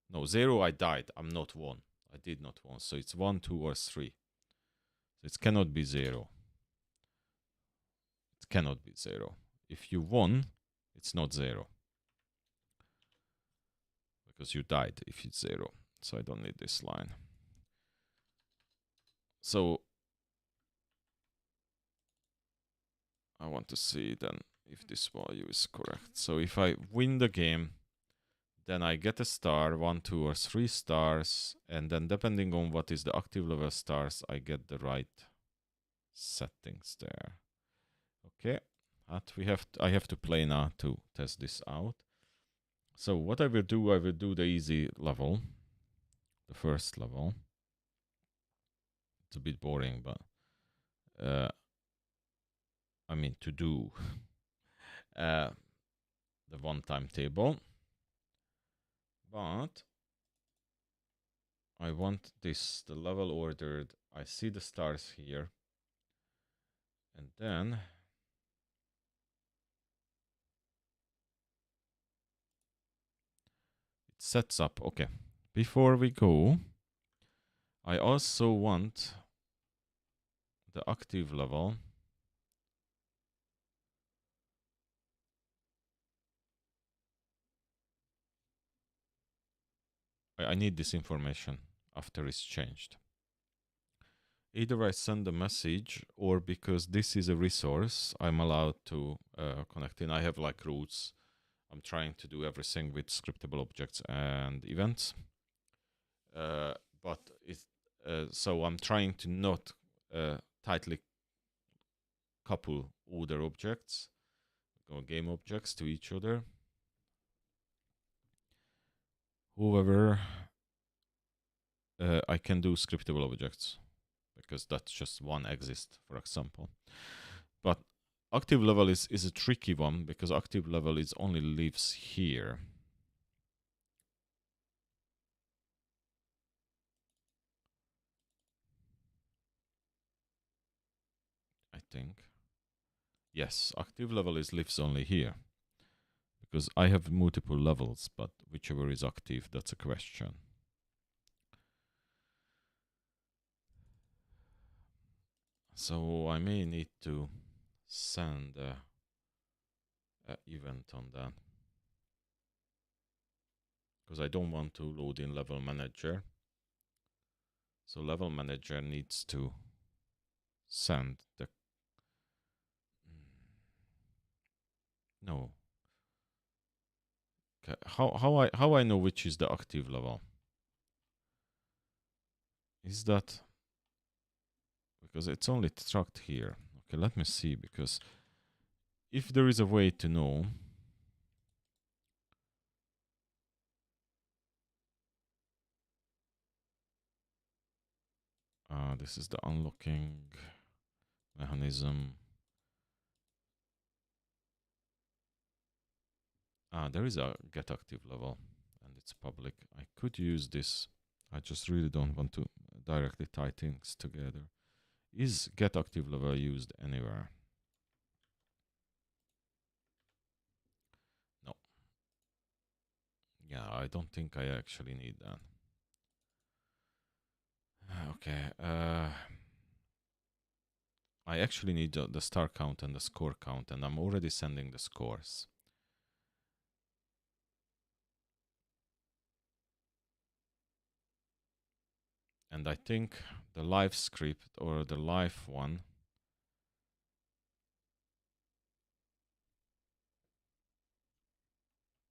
No, 0, I died. I'm not 1. I did not 1. So it's 1, 2, or 3. So it cannot be 0. It cannot be 0. If you won, it's not 0. Because you died if it's 0. So I don't need this line. So I want to see then if this value is correct. So if I win the game, then I get a star, 1, 2, or 3 stars, and then depending on what is the active level stars, I get the right settings there. Okay, I have to play now to test this out. So what I will do the easy level, the first level. It's a bit boring, but I mean to do the one-time table. But I want this, the level ordered. I see the stars here. And then it sets up. Okay, before we go, I also want the active level. I need this information after it's changed. Either I send a message, or because this is a resource, I'm allowed to connect in. I have like rules. I'm trying to do everything with scriptable objects and events. But so I'm trying to not tightly couple other objects or game objects to each other. However, I can do scriptable objects because that's just one exist, for example. But active level is a tricky one because active level is only lives here. I think. Yes, active level is lives only here. Because I have multiple levels, but whichever is active, that's a question. So I may need to send an event on that. Because I don't want to load in level manager. So level manager needs to send the... No. Okay. How I know which is the active level? Is that... Because it's only tracked here. Okay, let me see, because if there is a way to know... this is the unlocking mechanism. There is a get active level and it's public. I could use this. I just really don't want to directly tie things together. Is get active level used anywhere? No. Yeah, I don't think I actually need that. Okay. I actually need the star count and the score count, and I'm already sending the scores. And I think the live script or the live one,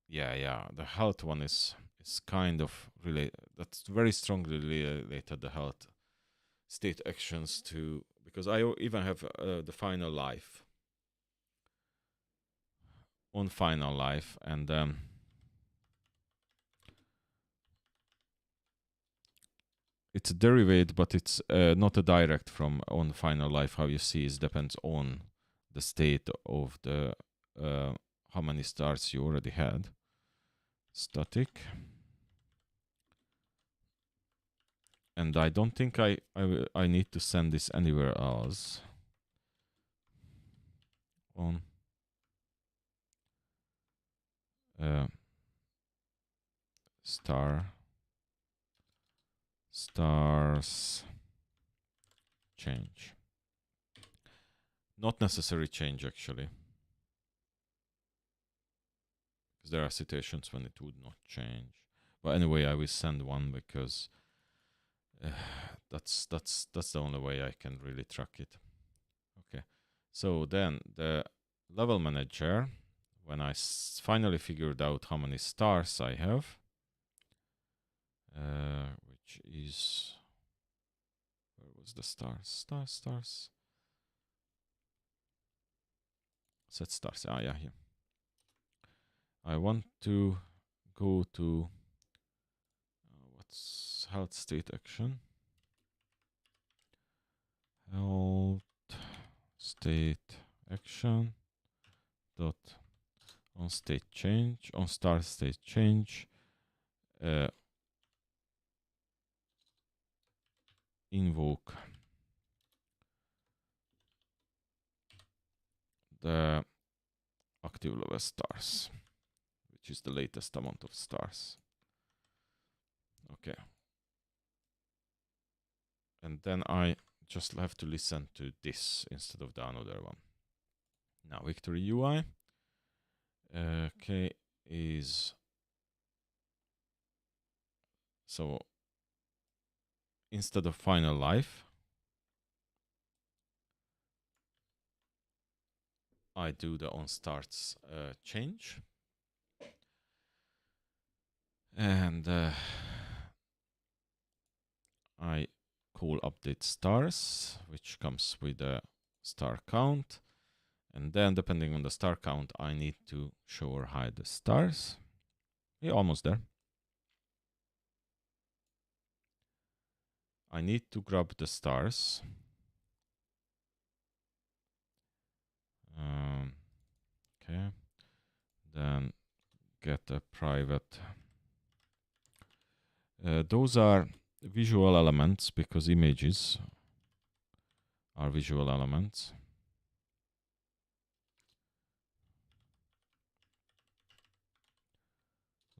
yeah, the health one is kind of related. That's very strongly related, the health state actions, to, because I even have the final life on final life, and it's a derivative, but it's not a direct from on final life. How you see it depends on the state of the how many stars you already had. Static. And I don't think I need to send this anywhere else. On star stars change. Not necessary change actually, because there are situations when it would not change. But anyway, I will send one because that's the only way I can really track it. Okay, so then the level manager, when I finally figured out how many stars I have, which is, where was the stars? Stars. Set stars. Ah, yeah, here. I want to go to what's health state action. Health state action dot on state change, on star state change, invoke the active level stars, which is the latest amount of stars. Okay. And then I just have to listen to this instead of the another one. Now Victory UI okay is, so instead of final life, I do the on starts change, and I call update stars, which comes with a star count, and then depending on the star count, I need to show or hide the stars. We're almost there. I need to grab the stars. Okay, then get a private. Those are visual elements because images are visual elements.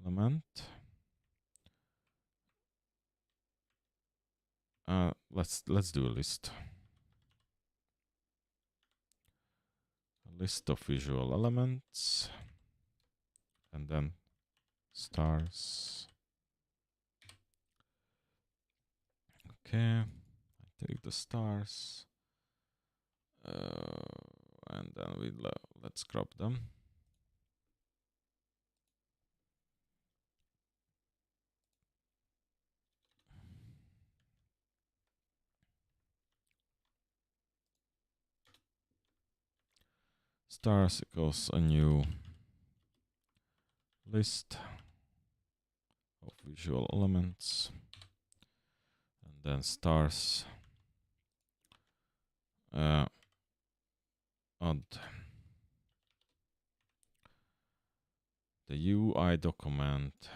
Element. Let's do a list. A list of visual elements, and then stars. Okay, I take the stars, and then let's grab them. Stars equals a new list of visual elements, and then stars add the UI document,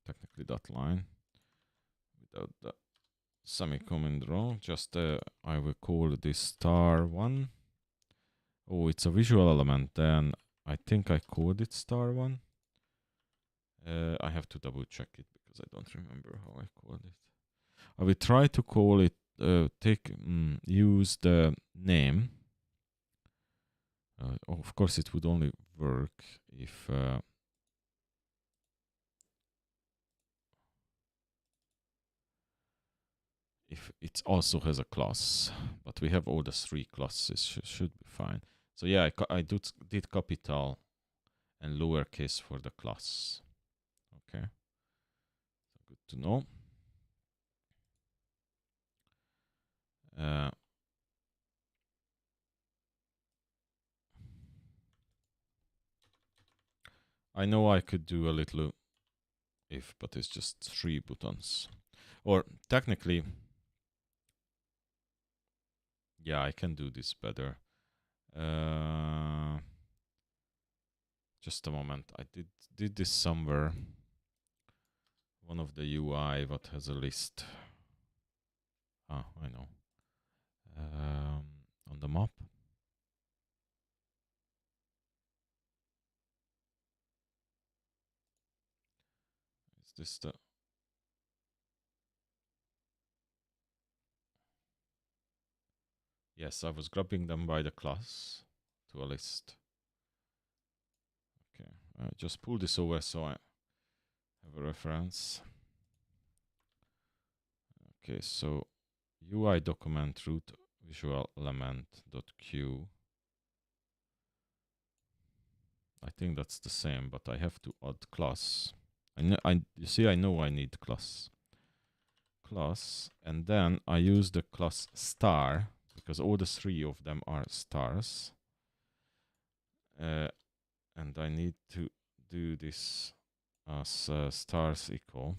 technically that line without the semicolon wrong, just I will call this star one. Oh, it's a visual element, then I think I called it star one. I have to double check it because I don't remember how I called it. I will try to call it, use the name. Of course, it would only work if it also has a class, but we have all the three classes, should be fine. So yeah, I did capital and lowercase for the class. Okay, so good to know. I know I could do a little if, but it's just 3 buttons. Or technically, yeah, I can do this better. Just a moment. I did this somewhere. One of the UI what has a list. Ah, I know. On the map. Is this the Yes, I was grabbing them by the class to a list. Okay, just pull this over so I have a reference. Okay, so UI document root visual element dot q. I think that's the same, but I have to add class. You see, I know I need class, and then I use the class star because all the three of them are stars, and I need to do this as stars equal.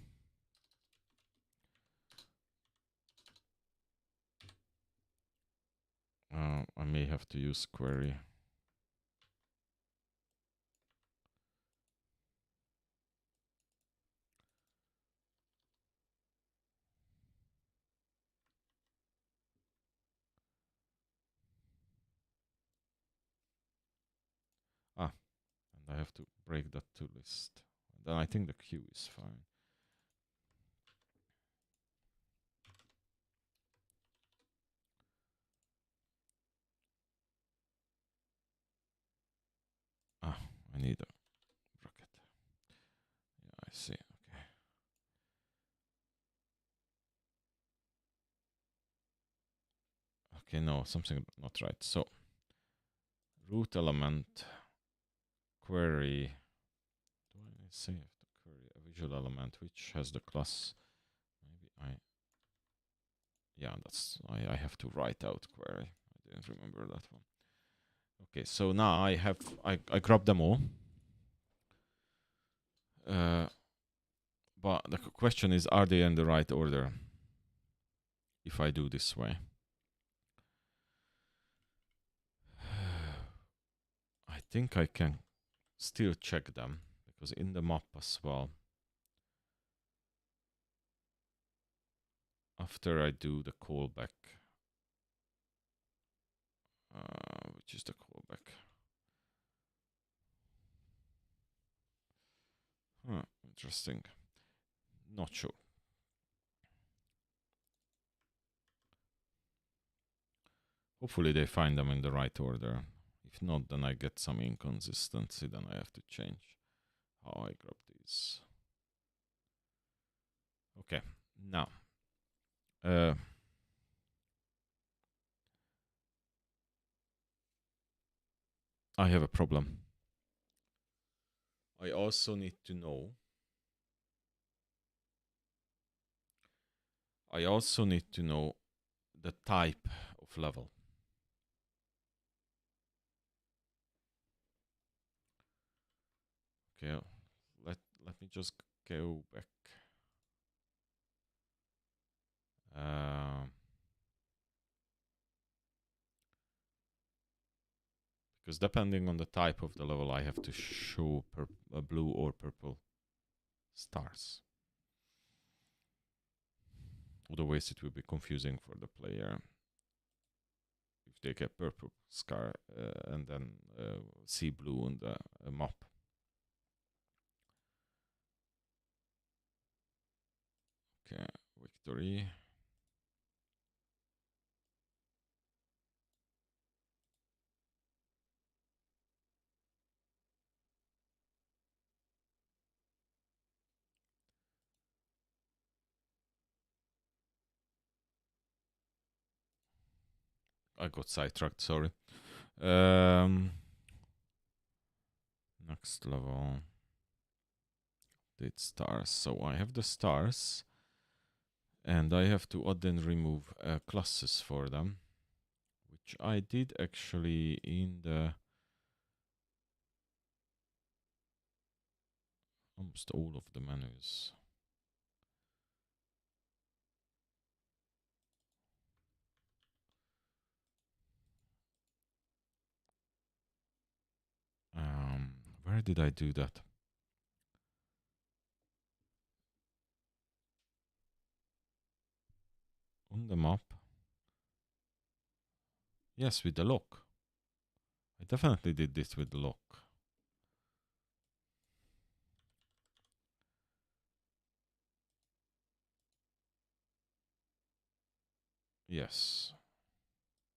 I may have to use query. And I have to break that to list. Then I think the queue is fine. I need a bracket. Yeah, I see. Okay. Okay, no, something not right. So root element query. Do I say I have to query a visual element which has the class? Maybe I have to write out query. I didn't remember that one. Okay, so now I grab them all. But the question is, are they in the right order? If I do this way. I think I can still check them because in the map as well, after I do the callback, which is the callback? Interesting. Not sure. Hopefully they find them in the right order. If not, then I get some inconsistency, then I have to change how I grab these. Okay, now. I have a problem. I also need to know. The type of level. Okay, let me just go back. Because depending on the type of the level, I have to show blue or purple stars. Otherwise, it will be confusing for the player if they get purple scar and then see blue on the map. Okay, victory. I got sidetracked, sorry. Next level. Did stars. So I have the stars. And I have to add and remove classes for them. Which I did actually in the... almost all of the menus. Where did I do that? On the map. Yes, with the lock. I definitely did this with the lock. Yes.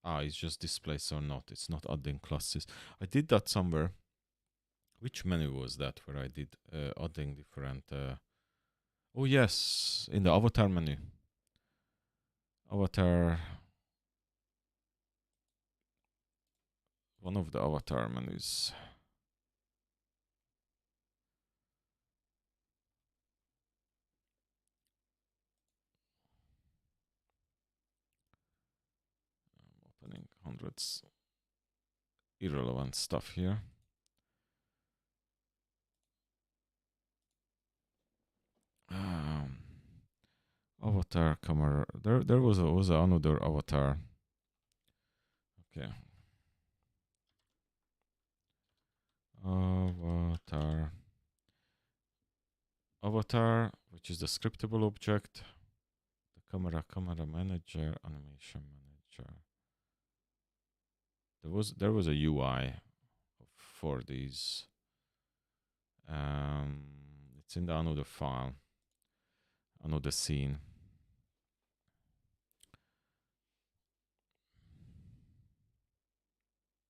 it's just displays or not. It's not adding classes. I did that somewhere. Which menu was that where I did adding different... oh yes, in the avatar menu. Avatar... one of the avatar menus. I'm opening hundreds irrelevant stuff here. Avatar camera. There was another avatar. Okay. Avatar, which is the scriptable object. The camera manager, animation manager. There was a UI for these. It's in the another file, another scene.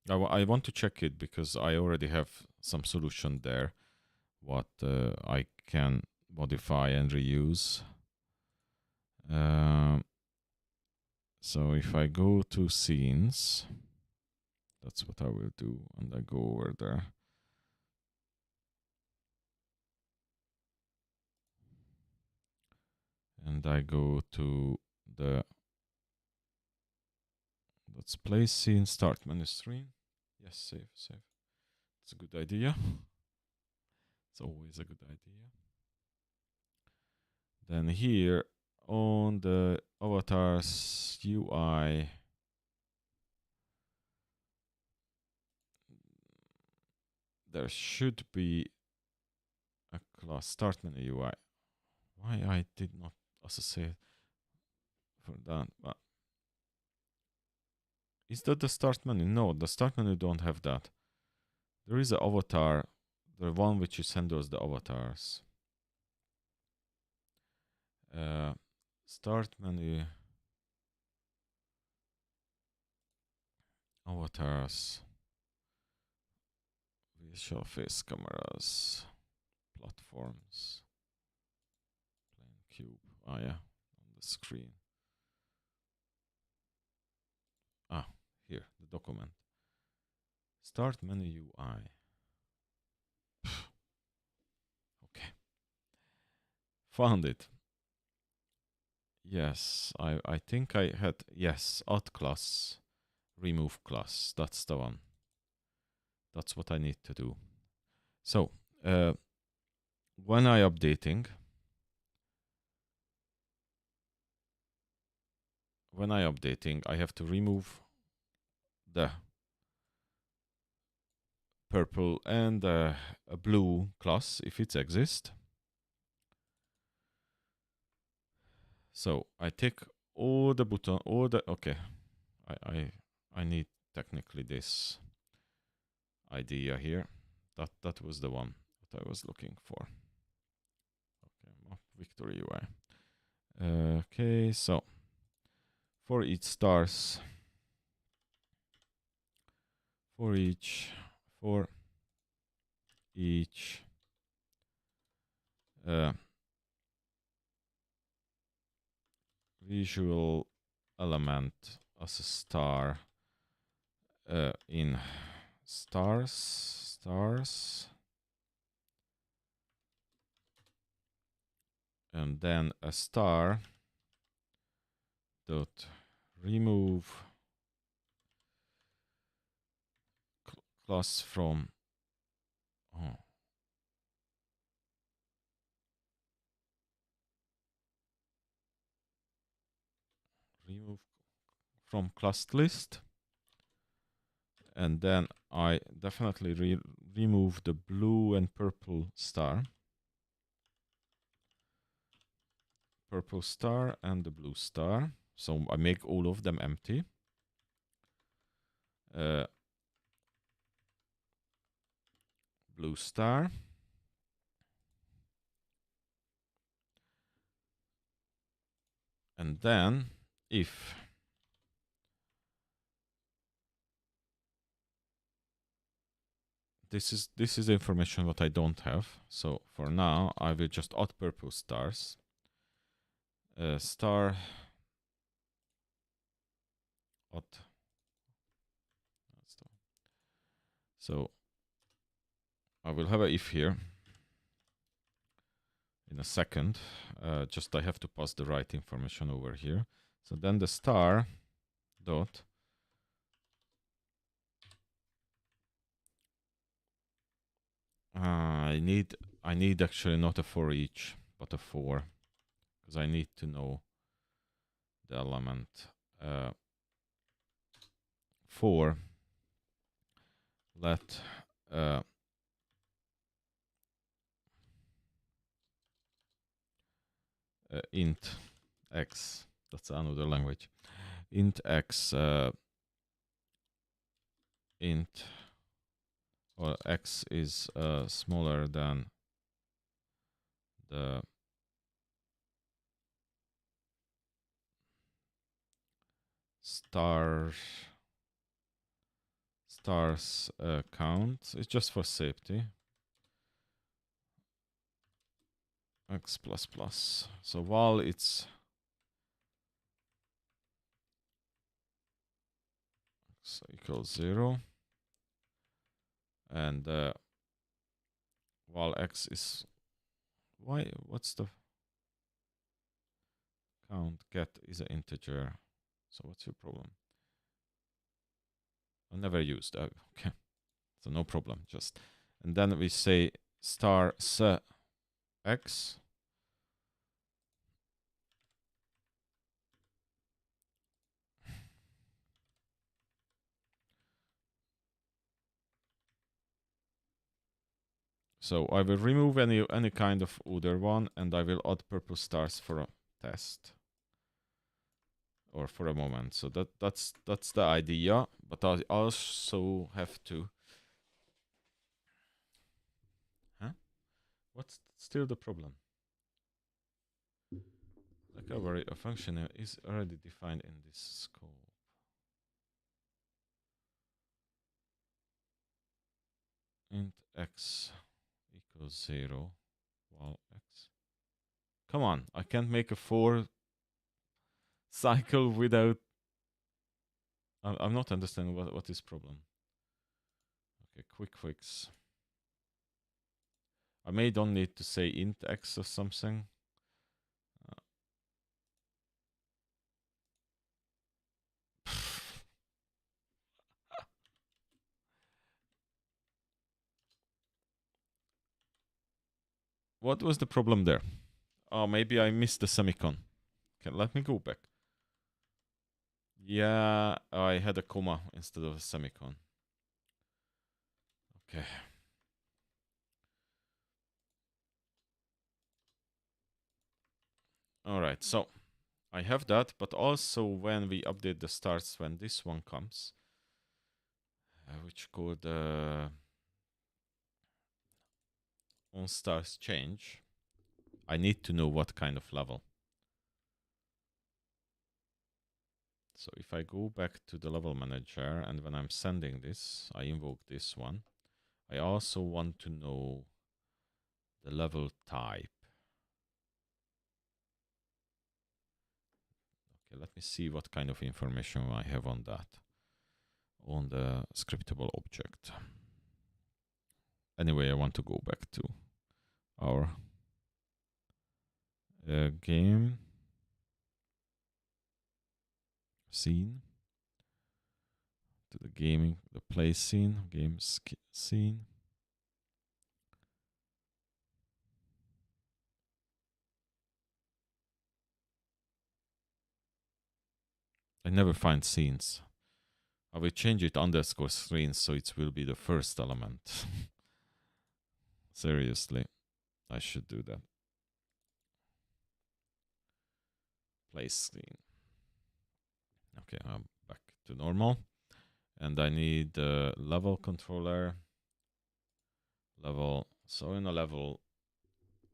I want to check it because I already have some solution there, what I can modify and reuse. So if I go to scenes, that's what I will do, and I go over there. And I go to the, let's play scene, start menu screen. Yes, save. It's a good idea. It's always a good idea. Then here on the avatars UI, there should be a class, start menu UI. Why I did not associate for that? But is that the start menu? No, the start menu don't have that. There is an avatar, the one which is handles the avatars. Start menu, avatars, visual face cameras, platforms, plane cube. Ah, yeah, on the screen. Ah, here, the document. Start menu UI. Okay. Found it. Yes, I think I had, yes, add class, remove class. That's the one. That's what I need to do. So, when I updating, I have to remove the purple and a blue class if it exists. So I take all the button, okay. I need technically this idea here. That was the one that I was looking for. Okay, map victory UI. Okay, so for each stars, for each visual element as a star in stars, and then a star dot remove class from remove from class list, and then I definitely remove the blue and purple star and the blue star. So I make all of them empty. Blue star. And then if this is the information what I don't have. So for now, I will just add purple stars. Star add. So I will have a if here in a second. Just I have to pass the right information over here. So then the star dot I need actually not a for each, but a for, because I need to know the element. For let int x, that's another language, int x int, or x is smaller than the stars count. It's just for safety. X plus plus. So while it's x equals 0, and while x is what's the count get is an integer. So what's your problem? I never used that. Okay, so no problem. Just, and then we say star x. So I will remove any kind of other one, and I will add purple stars for a test, or for a moment. So that's the idea. But I also have to. Huh? What's still the problem? Recovery, a function is already defined in this scope. Int x equals 0, while x. Come on, I can't make a for cycle without. I'm not understanding what is problem. Okay, quick fix. I may don't need to say int x or something. What was the problem there? Oh, maybe I missed the semicolon. Okay, let me go back. Yeah, I had a comma instead of a semicolon. Okay. All right, so I have that, but also when we update the stars, when this one comes, which code on stars change, I need to know what kind of level. So if I go back to the level manager, and when I'm sending this, I invoke this one. I also want to know the level type. Okay, let me see what kind of information I have on that, on the scriptable object. Anyway, I want to go back to our game scene, to the gaming, the play scene, game scene. I never find scenes. I will change it underscore screen so it will be the first element. Seriously, I should do that. Play screen. Okay, I'm back to normal. And I need the level controller. Level. So in a level,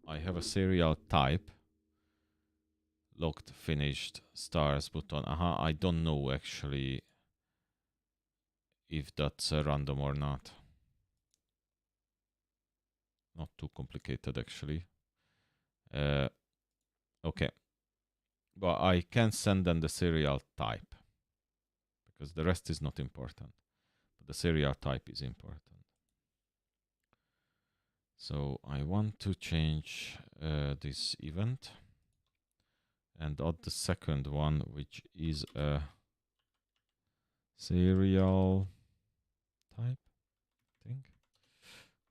I have a serial type. Locked, finished, stars button. I don't know actually if that's random or not. Not too complicated, actually. Okay. But I can send them the serial type because the rest is not important. But the serial type is important. So I want to change this event and add the second one, which is a serial type, I think.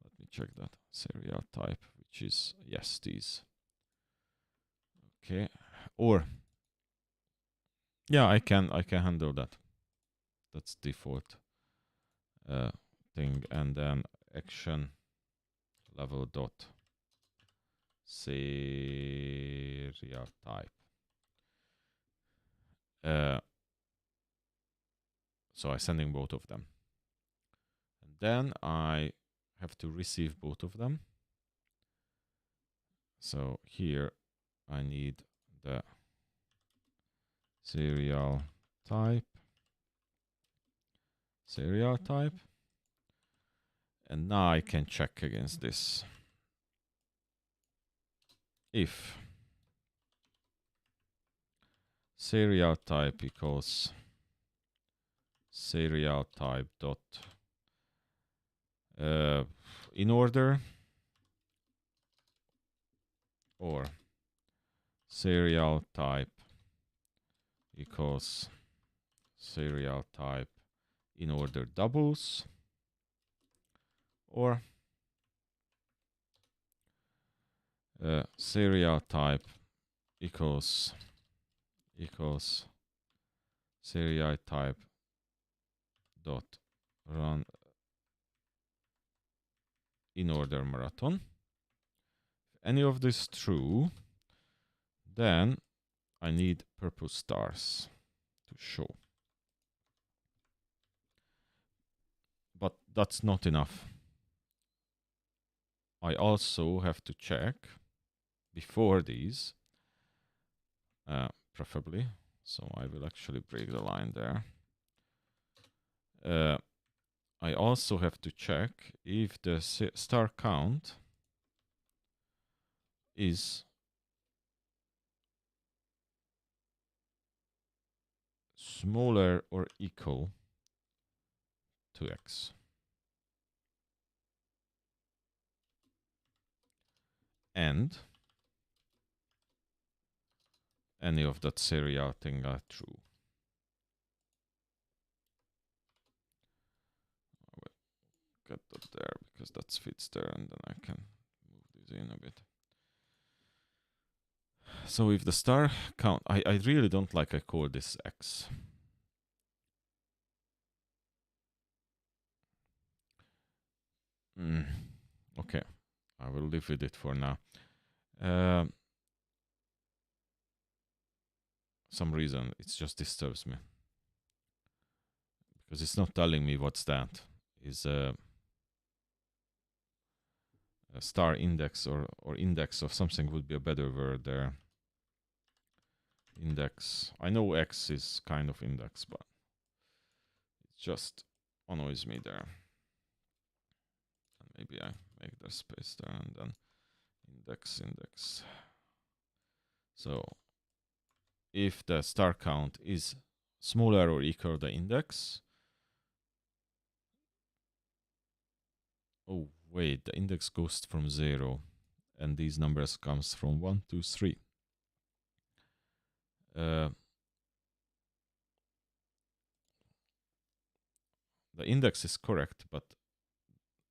Let me check that. Serial type, which is, yes, these. Okay. Or, yeah, I can handle that. That's default thing. And then action level dot serial type. So I'm sending both of them. And then I have to receive both of them. So here I need the serial type. And now I can check against this. If serial type equals serial type dot in order, or serial type equals serial type in order doubles, or serial type equals serial type dot run in order marathon. If any of this true, then I need purple stars to show. But that's not enough. I also have to check before these, preferably. So I will actually break the line there. I also have to check if the star count is smaller or equal to X. And any of that serial thing are true. I will get that there because that fits there, and then I can move this in a bit. So if the star count, I really don't like I call this X. Okay, I will live with it for now. Some reason it just disturbs me because it's not telling me what's that. Is a star index or index of something would be a better word there. Index. I know X is kind of index, but it just annoys me there. And maybe I make the space there and then index. So if the star count is smaller or equal to the index. Oh, wait, the index goes from 0 and these numbers comes from 1, 2, 3. The index is correct, but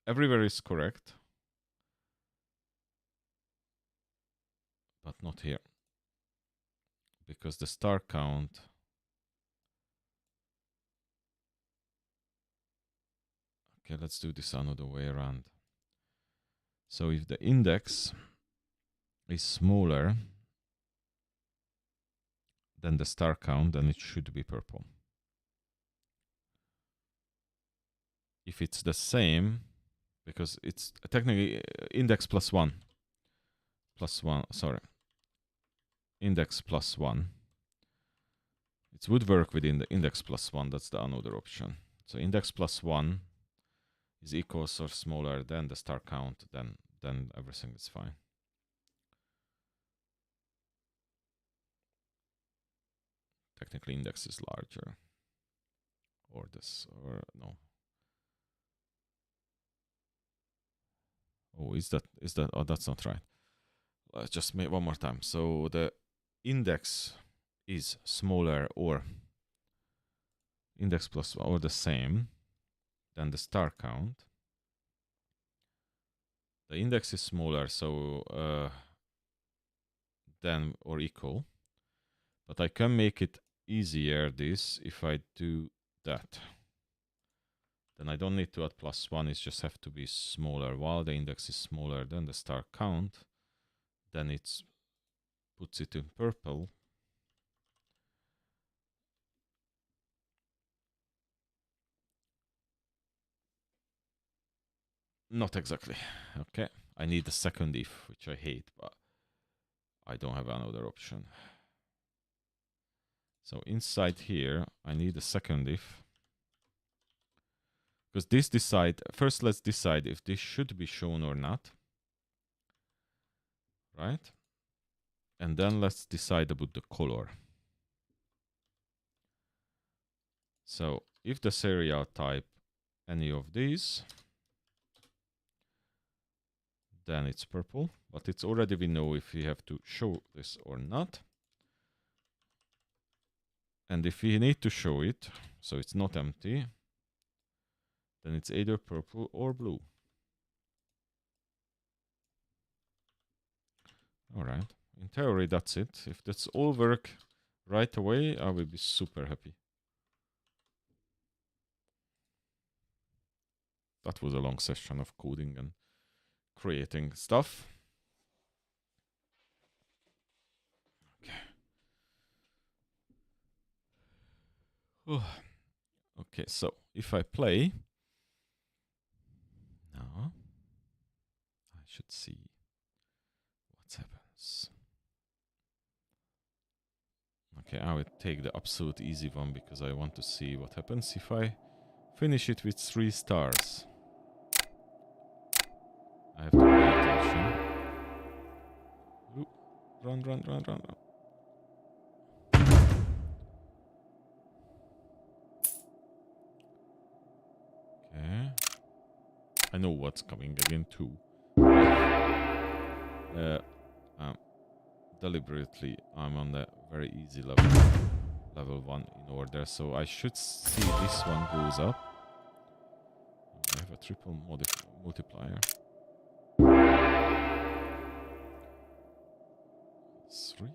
everywhere is correct, but not here. Because the star count okay, let's do this another way around. So if the index is smaller than the star count, then it should be purple. If it's the same, because it's technically index plus 1. Index plus 1. It would work within the index plus 1. That's the another option. So index plus 1 is equals or smaller than the star count, then then everything is fine. Technically, index is larger. Or this, or no. Oh, is that, oh, that's not right. Let's just make one more time. So the index is smaller or index plus or the same than the star count. The index is smaller, so than or equal. But I can make it easier this if I do that. Then I don't need to add +1, it just have to be smaller. While the index is smaller than the star count, then it puts it in purple. Not exactly. Okay, I need the second if, which I hate, but I don't have another option. So inside here, I need a second if. Because this first let's decide if this should be shown or not. Right? And then let's decide about the color. So if the serial type any of these, then it's purple, but it's already we know if we have to show this or not. And if we need to show it, so it's not empty, then it's either purple or blue. All right. In theory, that's it. If that's all work right away, I will be super happy. That was a long session of coding and creating stuff. Okay. Okay, so if I play now, I should see what happens. Okay, I will take the absolute easy one because I want to see what happens if I finish it with 3 stars. I have to pay attention. Ooh, run, run, run, run, run. Okay. I know what's coming again too. Deliberately, I'm on the very easy level. Level 1 in order, so I should see this one goes up. I have a triple multiplier. 3.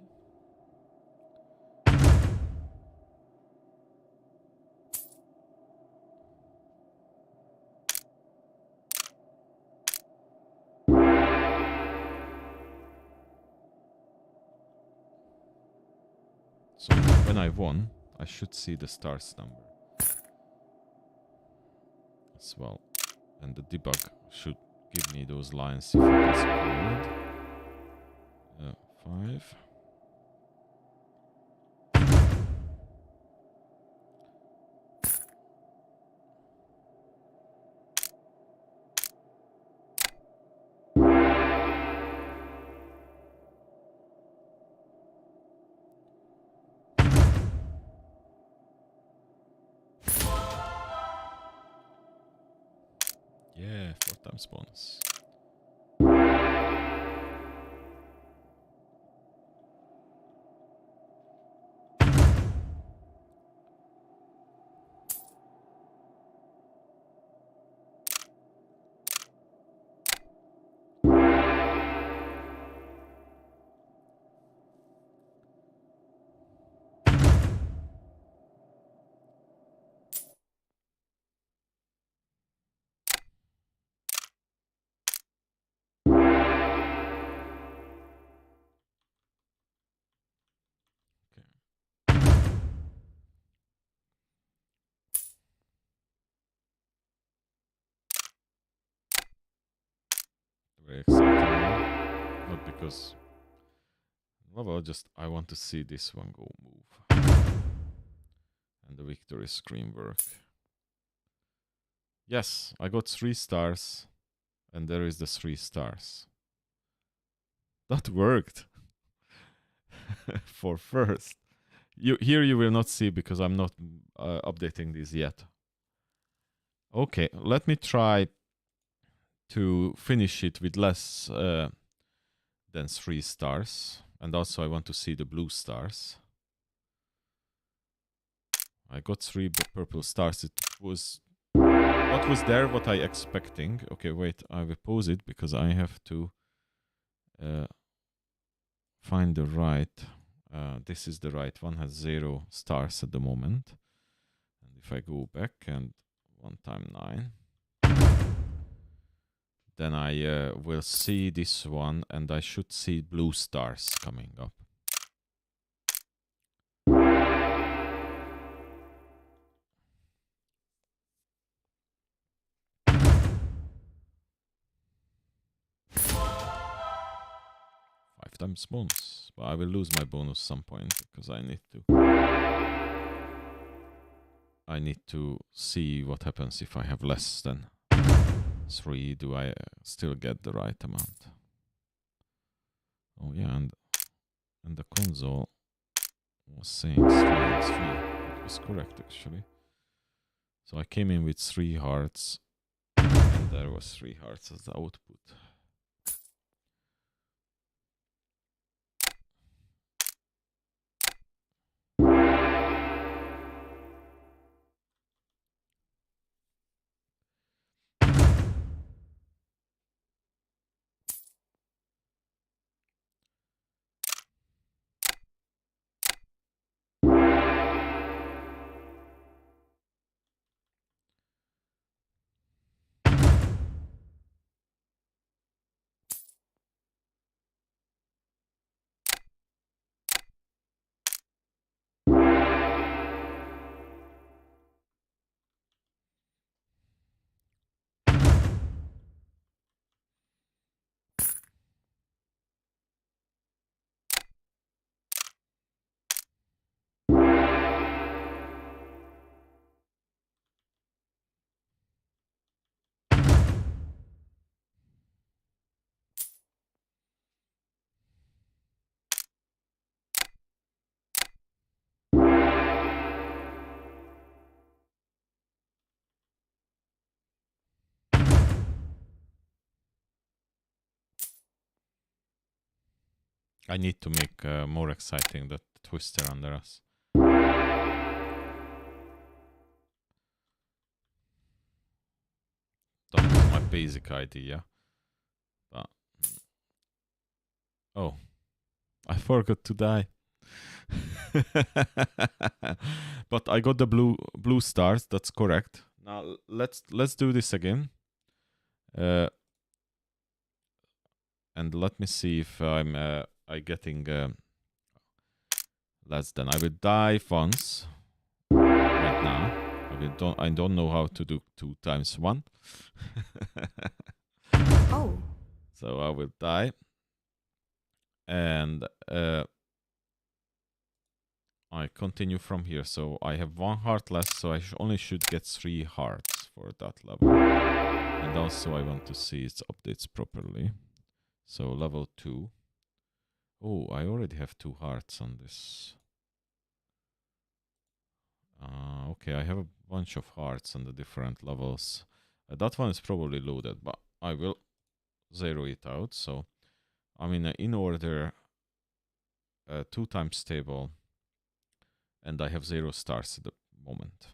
So when I won, I should see the stars number as well. And the debug should give me those lines if it is gold. 5. Yeah, 4 times bonus. Very exciting. Not because... Well, just I want to see this one go move. And the victory screen work. Yes, I got 3 stars. And there is the 3 stars. That worked for first. Here you will not see because I'm not updating this yet. Okay, let me try to finish it with less than 3 stars. And also I want to see the blue stars. I got 3 purple stars. It was... What was there, what I expecting? Okay, wait, I will pause it because I have to find the right... this is the right one, has 0 stars at the moment. And if I go back and 1 times 9, then I will see this one and I should see blue stars coming up. Times bonus, but I will lose my bonus some point because I need to see what happens if I have less than 3. Do I still get the right amount? Oh yeah, and the console was saying 3 and 3. It was correct actually. So I came in with 3 hearts and there was 3 hearts as the output. I need to make more exciting that twister under us. That was my basic idea. But... Oh, I forgot to die. But I got the blue stars. That's correct. Now let's do this again. And let me see if I'm getting less than. I will die once right now. I don't know how to do 2 times 1. Oh. So I will die. And I continue from here. So I have 1 heart less, so I only should get 3 hearts for that level. And also I want to see its updates properly. So level 2. Oh, I already have 2 hearts on this. Okay, I have a bunch of hearts on the different levels. That one is probably loaded, but I will zero it out. So I'm in order 2 times table, and I have 0 stars at the moment.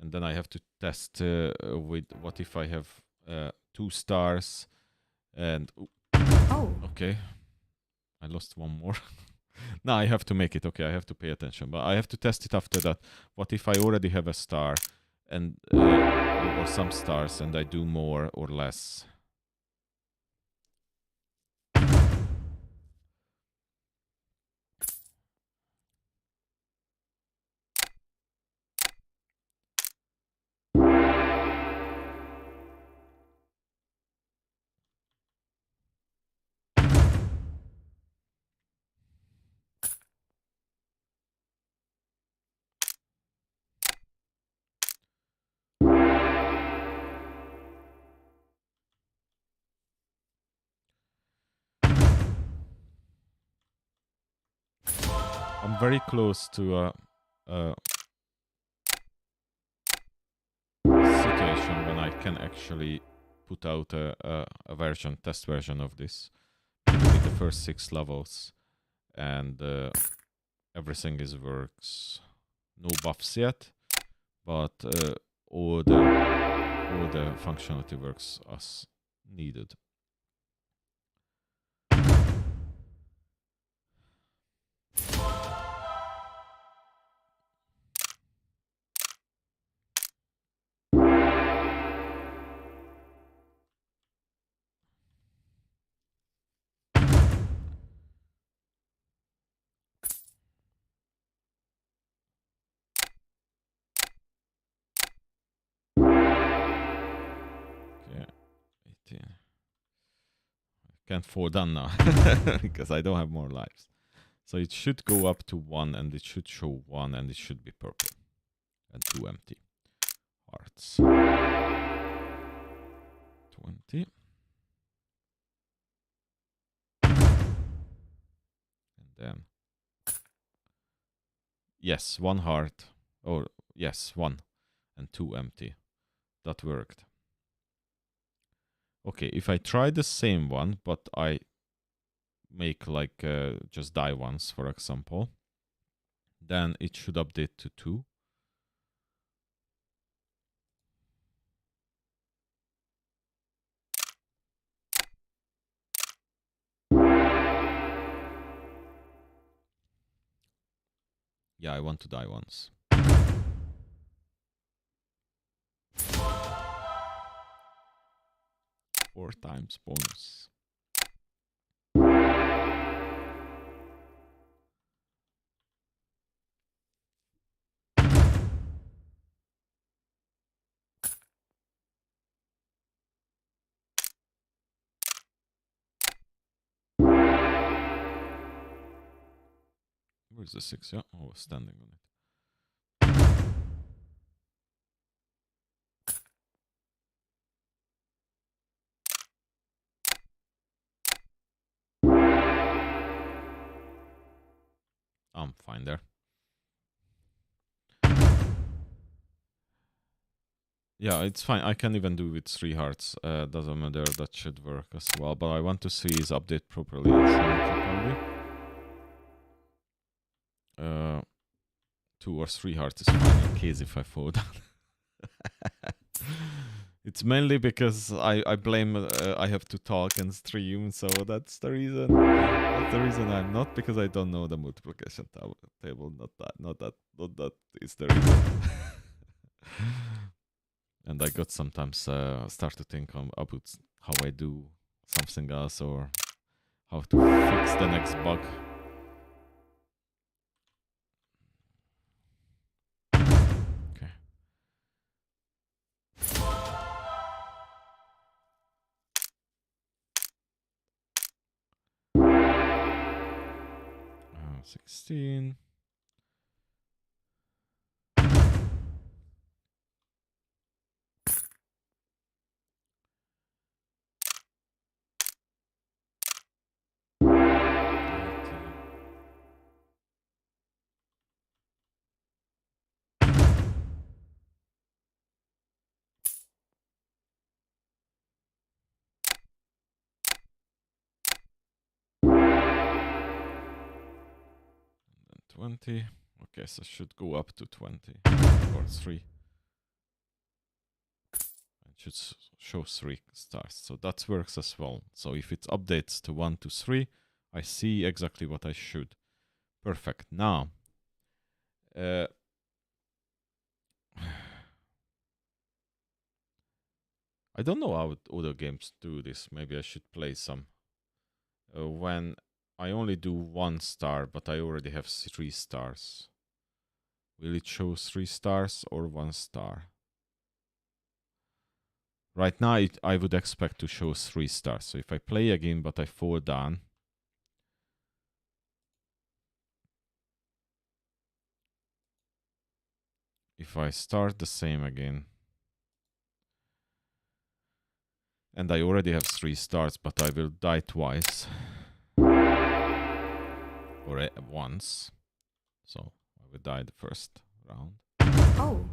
And then I have to test with what if I have 2 stars and... Oh. Okay, I lost 1 more. Now I have to make it. Okay, I have to pay attention, but I have to test it after that. What if I already have a star and or some stars and I do more or less? I'm very close to a situation when I can actually put out a test version of this. Maybe the first 6 levels, and everything works. No buffs yet, but all the functionality works as needed. Okay, 18. Can't fall down now because I don't have more lives. So it should go up to 1, and it should show 1, and it should be purple. And 2 empty hearts. 20. And then, yes, 1 heart. Or, yes, 1 and 2 empty. That worked. Okay, if I try the same one, but I make like just die once, for example, then it should update to 2. Yeah, I want to die once. 4 times bonus. Where's the 6? Yeah, I was standing on it. I'm fine there. Yeah, it's fine. I can even do with 3 hearts. Doesn't matter. That should work as well. But I want to see his update properly and shown properly. 2 or 3 hearts is fine in case if I fall down. It's mainly because I blame I have to talk and stream, so that's the reason. That's the reason I'm not, because I don't know the multiplication table. Not that is the reason. And I got sometimes start to think about how I do something else or how to fix the next bug. Okay. Uh, 16. And 20. Okay, so should go up to 20 or 3. It should show 3 stars. So that works as well. So if it updates to 1 to 3, I see exactly what I should. Perfect. Now, I don't know how other games do this. Maybe I should play some. When I only do 1 star, but I already have 3 stars. Will it show 3 stars or 1 star? Right now, I would expect to show 3 stars. So if I play again, but I fall down, if I start the same again, and I already have 3 stars, but I will die twice. Or once. we died the first round. Oh.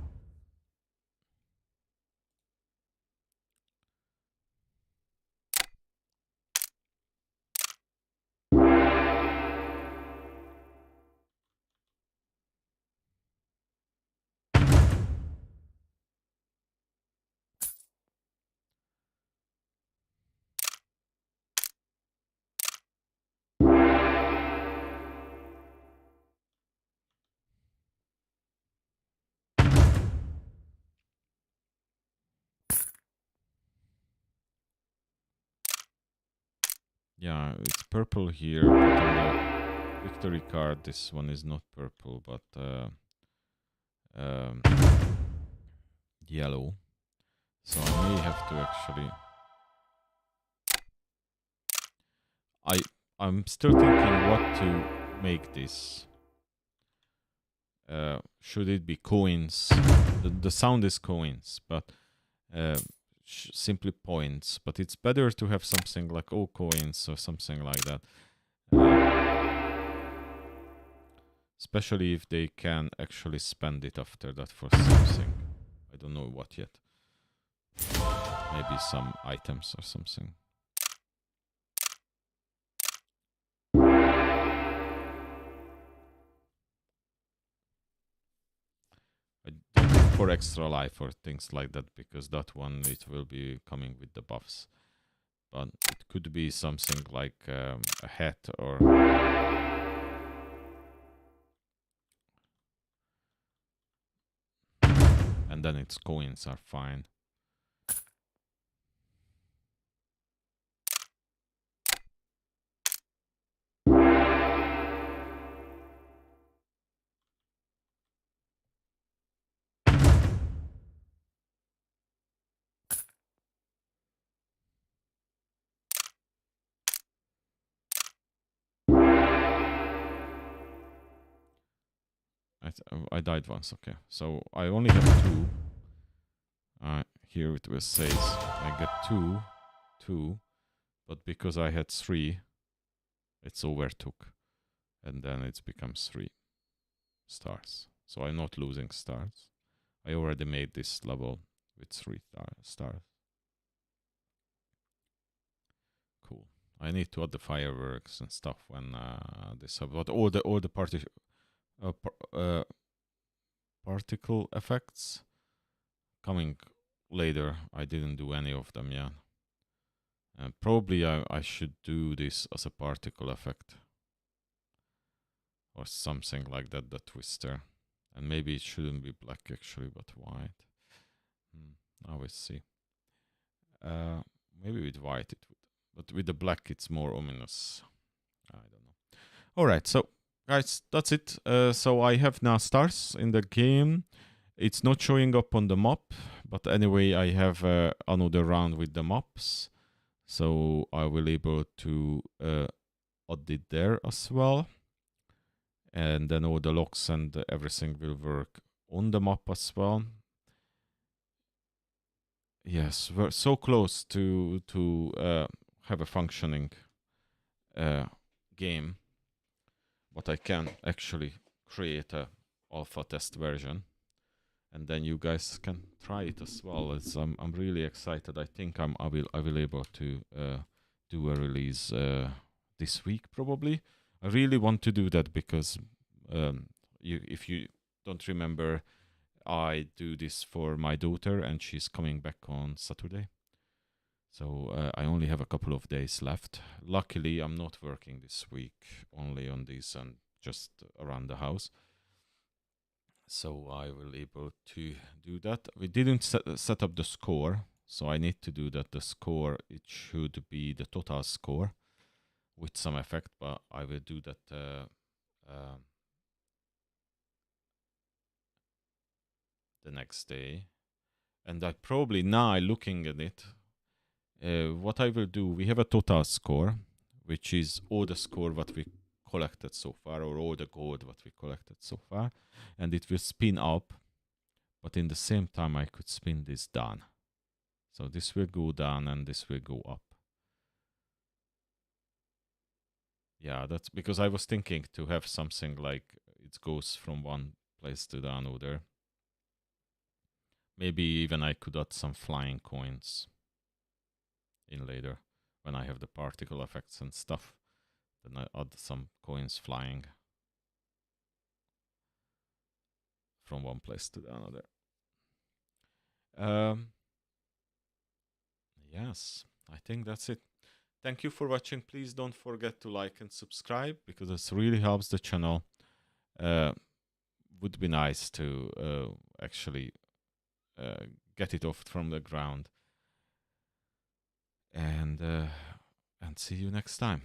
Yeah, it's purple here, but on the victory card, this one is not purple, but yellow. So I may have to actually... I'm still thinking what to make this. Should it be coins? The sound is coins, but simply points. But it's better to have something like all coins or something like that. Especially if they can actually spend it after that for something. I don't know what yet. Maybe some items or something. I don't think for extra life or things like that, because that one, it will be coming with the buffs. But it could be something like a hat or... And then its coins are fine. I died once, okay. So I only have 2. Here it will say I get 2, but because I had 3, it's overtook. And then it becomes 3 stars. So I'm not losing stars. I already made this level with 3 stars. Cool. I need to add the fireworks and stuff when this. But all the particle effects coming later. I didn't do any of them yet. Probably I should do this as a particle effect or something like that. The twister, and maybe it shouldn't be black actually, but white. I will see. Maybe with white it would, but with the black it's more ominous. I don't know. All right, so guys, that's it. So I have now stars in the game. It's not showing up on the map, but anyway, I have another round with the maps, so I will able to add it there as well, and then all the locks and everything will work on the map as well. Yes, we're so close to have a functioning game, but I can actually create a alpha test version, and then you guys can try it as well. I'm really excited. I think I will able to do a release this week probably. I really want to do that because if you don't remember, I do this for my daughter and she's coming back on Saturday. So I only have a couple of days left. Luckily, I'm not working this week, only on this and just around the house. So I will able to do that. We didn't set up the score, so I need to do that. The score, it should be the total score with some effect, but I will do that the next day. And I probably, now looking at it, what I will do, we have a total score, which is all the score what we collected so far, or all the gold what we collected so far, and it will spin up, but in the same time I could spin this down. So this will go down and this will go up. Yeah, that's because I was thinking to have something like it goes from one place to the another. Maybe even I could add some flying coins in later when I have the particle effects and stuff. Then I add some coins flying from one place to the another. Yes, I think that's it. Thank you for watching. Please don't forget to like and subscribe because this really helps the channel. Would be nice to actually get it off from the ground. And see you next time.